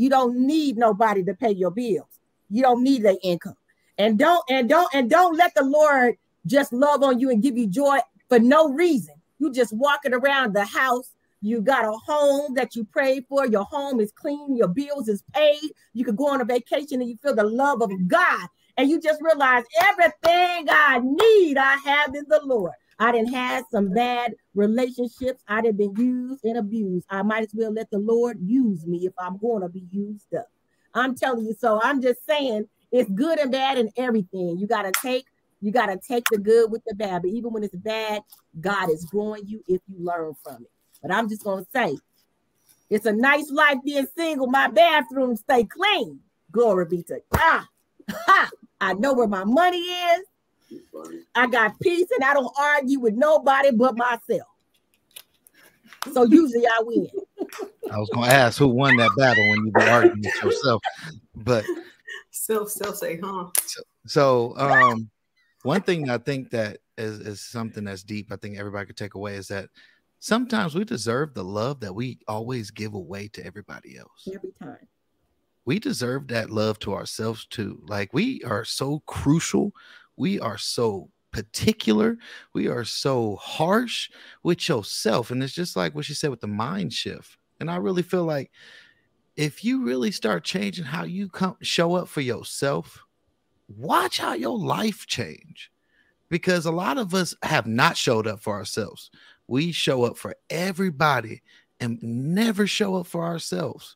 [SPEAKER 19] don't need nobody to pay your bills. You don't need their income, and don't let the Lord just love on you and give you joy for no reason. You just walking around the house. You got a home that you prayed for. Your home is clean. Your bills is paid. You could go on a vacation and you feel the love of God. And you just realize everything I need, I have in the Lord. I done had some bad relationships. I done been used and abused. I might as well let the Lord use me if I'm going to be used up. I'm telling you. So I'm just saying, it's good and bad and everything. You got to take the good with the bad. But even when it's bad, God is growing you if you learn from it. But I'm just going to say, it's a nice life being single. My bathroom stay clean. Glory be to God. I know where my money is. I got peace, and I don't argue with nobody but myself. So usually I win.
[SPEAKER 18] I was going to ask who won that battle when you were arguing with yourself. But
[SPEAKER 17] still say, huh?
[SPEAKER 18] So one thing I think that is something that's deep, I think everybody could take away, is that sometimes we deserve the love that we always give away to everybody else.
[SPEAKER 19] Every time.
[SPEAKER 18] We deserve that love to ourselves too. Like, we are so crucial. We are so particular. We are so harsh with yourself. And it's just like what she said with the mind shift. And I really feel like if you really start changing how you show up for yourself, watch how your life change. Because a lot of us have not showed up for ourselves. We show up for everybody and never show up for ourselves.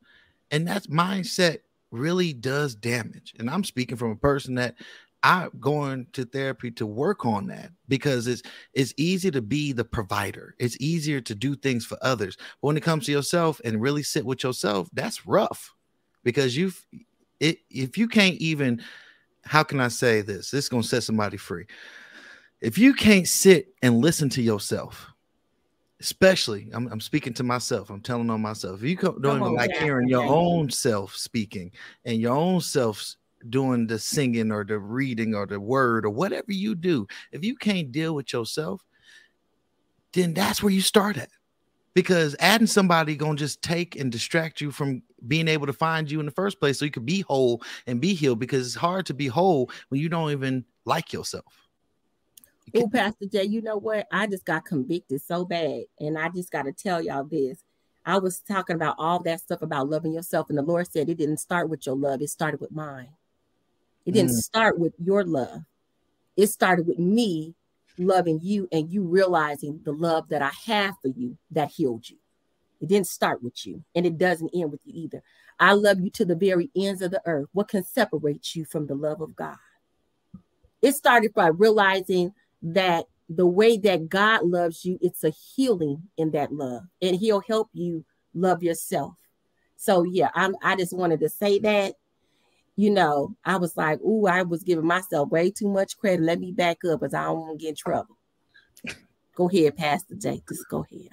[SPEAKER 18] And that mindset really does damage. And I'm speaking from a person that I'm going to therapy to work on that, because it's easy to be the provider. It's easier to do things for others. But when it comes to yourself and really sit with yourself, that's rough, because if you can't even, how can I say this? This is going to set somebody free. If you can't sit and listen to yourself, especially, I'm speaking to myself, I'm telling on myself. If you don't even like hearing your own self speaking and your own self doing the singing or the reading or the word or whatever you do, if you can't deal with yourself, then that's where you start at. Because adding somebody gonna just take and distract you from being able to find you in the first place, so you could be whole and be healed, because it's hard to be whole when you don't even like yourself.
[SPEAKER 19] Oh, Pastor Jay, you know what? I just got convicted so bad. And I just got to tell y'all this. I was talking about all that stuff about loving yourself. And the Lord said it didn't start with your love. It started with mine. It didn't start with your love. It started with me loving you and you realizing the love that I have for you that healed you. It didn't start with you, and it doesn't end with you either. I love you to the very ends of the earth. What can separate you from the love of God? It started by realizing that the way that God loves you, it's a healing in that love, and he'll help you love yourself. So yeah, I just wanted to say that. You know, I was like, ooh, I was giving myself way too much credit. Let me back up, because I don't want to get in trouble. Go ahead, Pastor Jay. Just go ahead.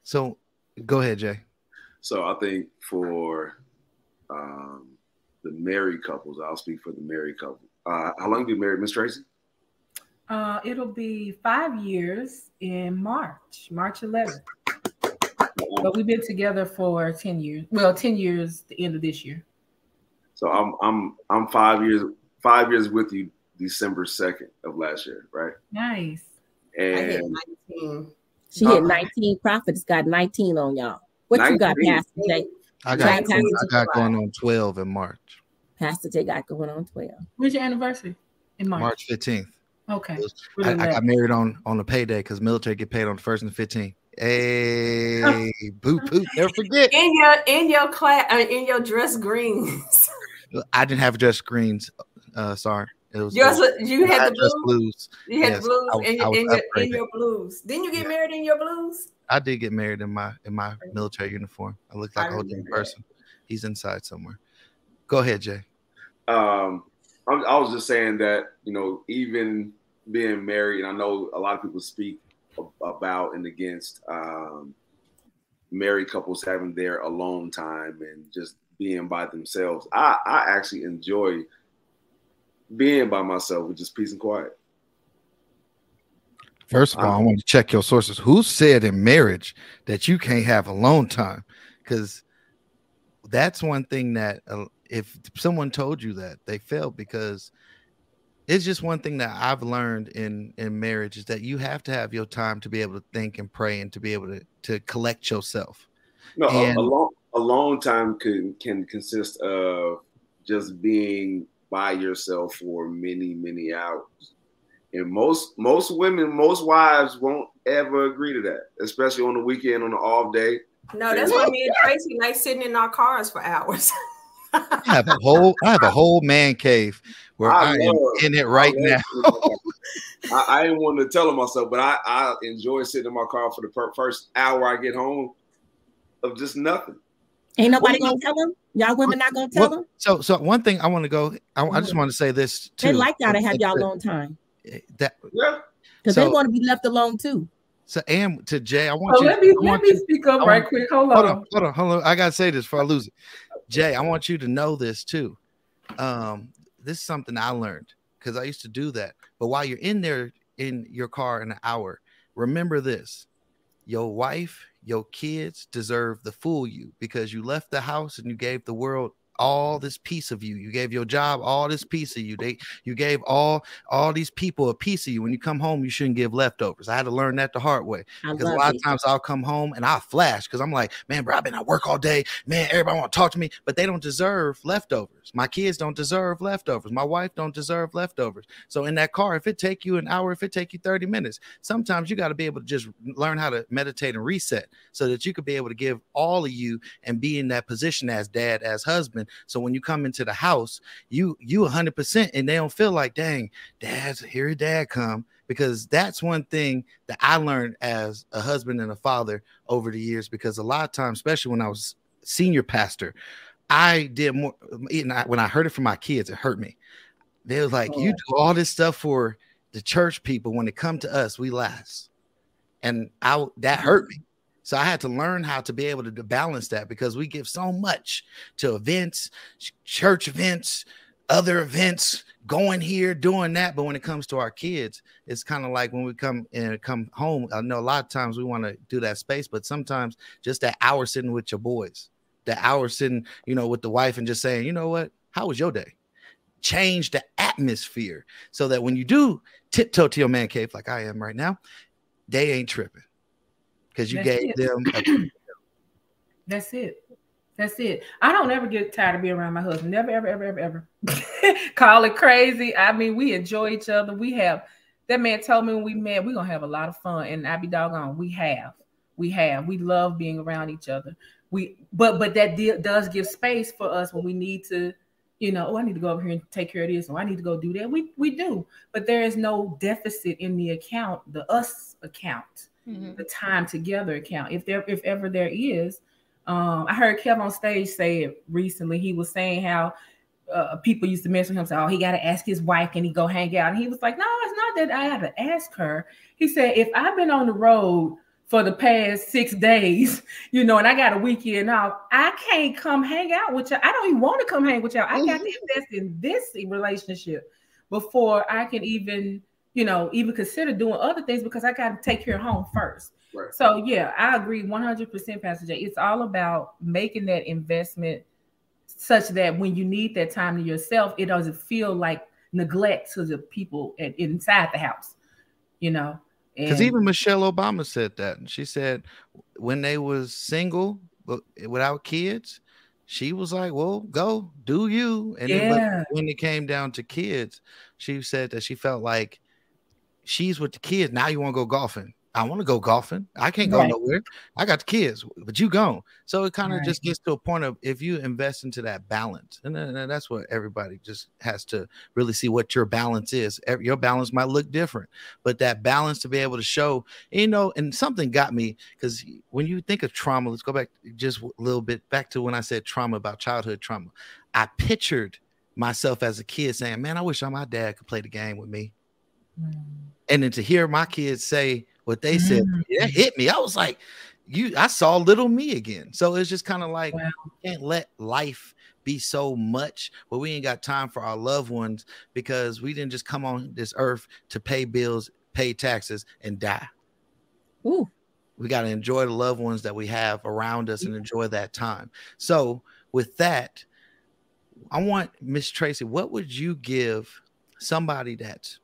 [SPEAKER 18] So go ahead, Jay.
[SPEAKER 11] So I think for the married couples, I'll speak for the married couple. How long have you been married, Miss Tracy?
[SPEAKER 20] It'll be 5 years in March 11th. But we've been together for 10 years. Well, 10 years the end of this year.
[SPEAKER 11] So I'm 5 years with you, December 2nd of last year, right?
[SPEAKER 20] Nice.
[SPEAKER 11] And
[SPEAKER 19] I hit 19. She hit 19. Prophet's got 19 on y'all. What 19? You got, Pastor Jay?
[SPEAKER 18] I got going on 12 in March.
[SPEAKER 19] Pastor Jay got going on 12.
[SPEAKER 20] When's your anniversary? In March.
[SPEAKER 18] March 15th.
[SPEAKER 20] Okay.
[SPEAKER 18] I got married on the payday, because military get paid on the 1st and the 15th. Hey, boop, boop. Never forget.
[SPEAKER 17] In your class, in your dress greens.
[SPEAKER 18] I didn't have dress greens. Sorry. You
[SPEAKER 17] had the
[SPEAKER 18] blues.
[SPEAKER 17] You had the blues in your blues. Didn't you get married in your blues?
[SPEAKER 18] I did get married in my military uniform. I looked like a whole different person. He's inside somewhere. Go ahead, Jay.
[SPEAKER 11] I was just saying that, you know, even being married, and I know a lot of people speak about and against married couples having their alone time and just being by themselves. I actually enjoy being by myself with just peace and quiet.
[SPEAKER 18] First of all, I want to check your sources. Who said in marriage that you can't have alone time? Because that's one thing that if someone told you that, they failed, because it's just one thing that I've learned in marriage is that you have to have your time to be able to think and pray and to be able to collect yourself.
[SPEAKER 11] No, alone time can consist of just being by yourself for many, many hours. And most women, most wives won't ever agree to that, especially on the weekend, on the off day.
[SPEAKER 17] No, that's why me and Tracy like sitting in our cars for hours.
[SPEAKER 18] I have a whole man cave where I am in it right now.
[SPEAKER 11] I didn't want to tell myself, but I enjoy sitting in my car for the first hour I get home of just nothing.
[SPEAKER 19] Ain't nobody gonna tell them? Y'all women not gonna tell them?
[SPEAKER 18] So one thing I want to go, I just want to say this too.
[SPEAKER 19] They like y'all to have y'all alone time. Because they want to be left alone too.
[SPEAKER 18] So, and to Jay, I want you.
[SPEAKER 20] Let me speak up right quick. Hold on.
[SPEAKER 18] I gotta say this before I lose it. Jay, I want you to know this too. This is something I learned because I used to do that. But while you're in there in your car in an hour, remember this: your wife, your kids deserve the full you, because you left the house and you gave the world all this piece of you. You gave your job all this piece of you. You gave all these people a piece of you. When you come home, you shouldn't give leftovers. I had to learn that the hard way, because a lot of times I'll come home and I'll flash because I'm like, man, bro, I've been at work all day. Man, everybody want to talk to me, but they don't deserve leftovers. My kids don't deserve leftovers. My wife don't deserve leftovers. So in that car, if it take you an hour, if it take you 30 minutes, sometimes you got to be able to just learn how to meditate and reset so that you could be able to give all of you and be in that position as dad, as husband. So when you come into the house, you 100%, and they don't feel like, dang, here dad come. Because that's one thing that I learned as a husband and a father over the years, because a lot of times, especially when I was senior pastor, I did more. When I heard it from my kids, it hurt me. They was like, you do all this stuff for the church people. When it come to us, we last. And that hurt me. So I had to learn how to be able to balance that, because we give so much to events, church events, other events, going here, doing that. But when it comes to our kids, it's kind of like when we come home. I know a lot of times we want to do that space, but sometimes just that hour sitting with your boys, that hour sitting, with the wife and just saying, you know what, how was your day? Change the atmosphere so that when you do tiptoe to your man cave like I am right now, they ain't tripping. Because you gave them.
[SPEAKER 20] That's it. That's it. I don't ever get tired of being around my husband. Never, ever, ever, ever, ever. Call it crazy. I mean, we enjoy each other. That man told me when we met, we're going to have a lot of fun. And I be doggone, we have. We love being around each other. But that does give space for us when we need to, I need to go over here and take care of this, or I need to go do that. We do. But there is no deficit in the account, the us account. The time together account. If ever there is, I heard Kev on stage say it recently. He was saying how people used to mess with him, say, oh, he got to ask his wife, can he go hang out? And he was like, no, it's not that I have to ask her. He said, if I've been on the road for the past 6 days, and I got a weekend off, I can't come hang out with y'all. I don't even want to come hang with y'all. I got to invest in this relationship before I can even consider doing other things, because I got to take care of home first. Right. So yeah, I agree 100%, Pastor Jay. It's all about making that investment such that when you need that time to yourself, it doesn't feel like neglect to the people inside the house, Because
[SPEAKER 18] even Michelle Obama said that. And she said when they was single without kids, she was like, well, go do you. And then, when it came down to kids, she said that she felt like she's with the kids. Now you want to go golfing. I want to go golfing. I can't go nowhere. I got the kids, but you gone. So it kind of just gets to a point of, if you invest into that balance, and that's what everybody just has to really see what your balance is. Your balance might look different, but that balance to be able to show, and something got me, because when you think of trauma, let's go back just a little bit back to when I said trauma, about childhood trauma. I pictured myself as a kid saying, man, I wish my dad could play the game with me. And then to hear my kids say what they said, it hit me. I was like, I saw little me again. So it's just kind of like, you can't let life be so much where we ain't got time for our loved ones, because we didn't just come on this earth to pay bills, pay taxes, and die.
[SPEAKER 19] Ooh.
[SPEAKER 18] We got to enjoy the loved ones that we have around us and enjoy that time. So with that, I want Miss Tracy, what would you give somebody that's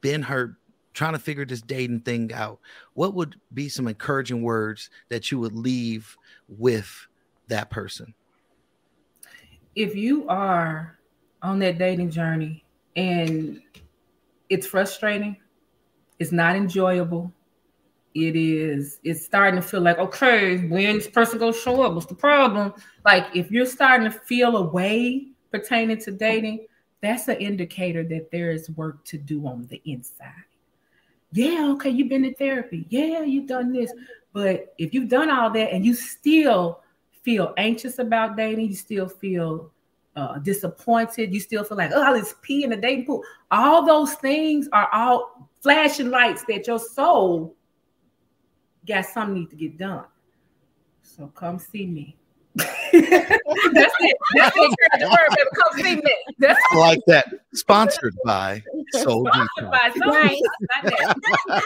[SPEAKER 18] been hurt, trying to figure this dating thing out? What would be some encouraging words that you would leave with that person?
[SPEAKER 20] If you are on that dating journey and it's frustrating, it's not enjoyable, it's starting to feel like, okay, when this person gonna show up? What's the problem? Like, if you're starting to feel a way pertaining to dating, that's an indicator that there is work to do on the inside. Yeah, okay, you've been in therapy. Yeah, you've done this. But if you've done all that and you still feel anxious about dating, you still feel disappointed, you still feel like, oh, let's pee in the dating pool. All those things are all flashing lights that your soul got something need to get done. So come see me. That's it. That's the word, baby. Come see me. That's
[SPEAKER 18] like that. Sponsored by Soul.
[SPEAKER 20] Sponsored by Soul.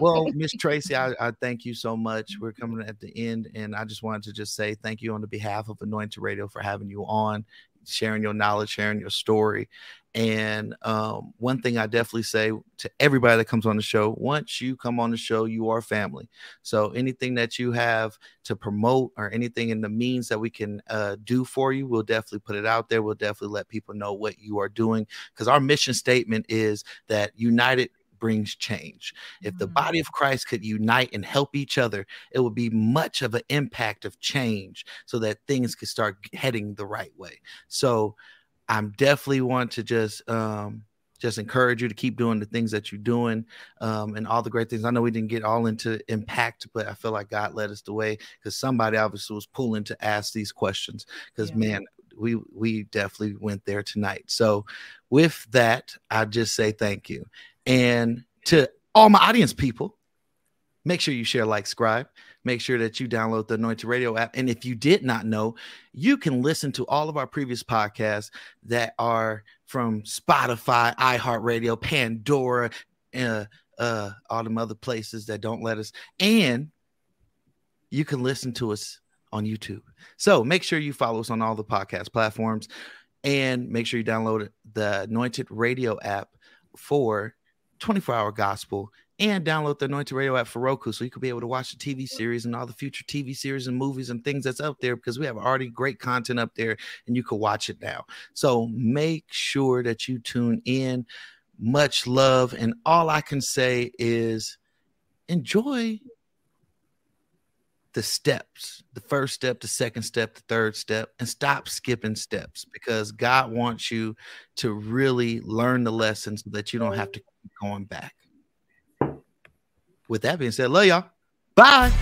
[SPEAKER 18] Well, Miss Tracy, I thank you so much. We're coming at the end, and I just wanted to just say thank you on the behalf of Anointed Radio for having you on, sharing your knowledge, sharing your story. And one thing I definitely say to everybody that comes on the show, once you come on the show, you are family. So anything that you have to promote or anything in the means that we can do for you, we'll definitely put it out there. We'll definitely let people know what you are doing, because our mission statement is that united brings change. If the body of Christ could unite and help each other, it would be much of an impact of change so that things could start heading the right way. So I'm definitely want to just encourage you to keep doing the things that you're doing, and all the great things. I know we didn't get all into impact, but I feel like God led us the way, because somebody obviously was pulling to ask these questions, because man, we definitely went there tonight. So with that, I just say thank you. And to all my audience people, make sure you share, like, subscribe. Make sure that you download the Anointed Radio app. And if you did not know, you can listen to all of our previous podcasts that are from Spotify, iHeartRadio, Pandora, all them other places that don't let us. And you can listen to us on YouTube. So make sure you follow us on all the podcast platforms, and make sure you download the Anointed Radio app for 24-hour gospel, and download the Anointed Radio app for Roku, so you could be able to watch the TV series and all the future TV series and movies and things that's up there, because we have already great content up there and you can watch it now. So make sure that you tune in. Much love. And all I can say is enjoy the steps, the first step, the second step, the third step, and stop skipping steps, because God wants you to really learn the lessons so that you don't have to keep going back. With that being said, love y'all. Bye.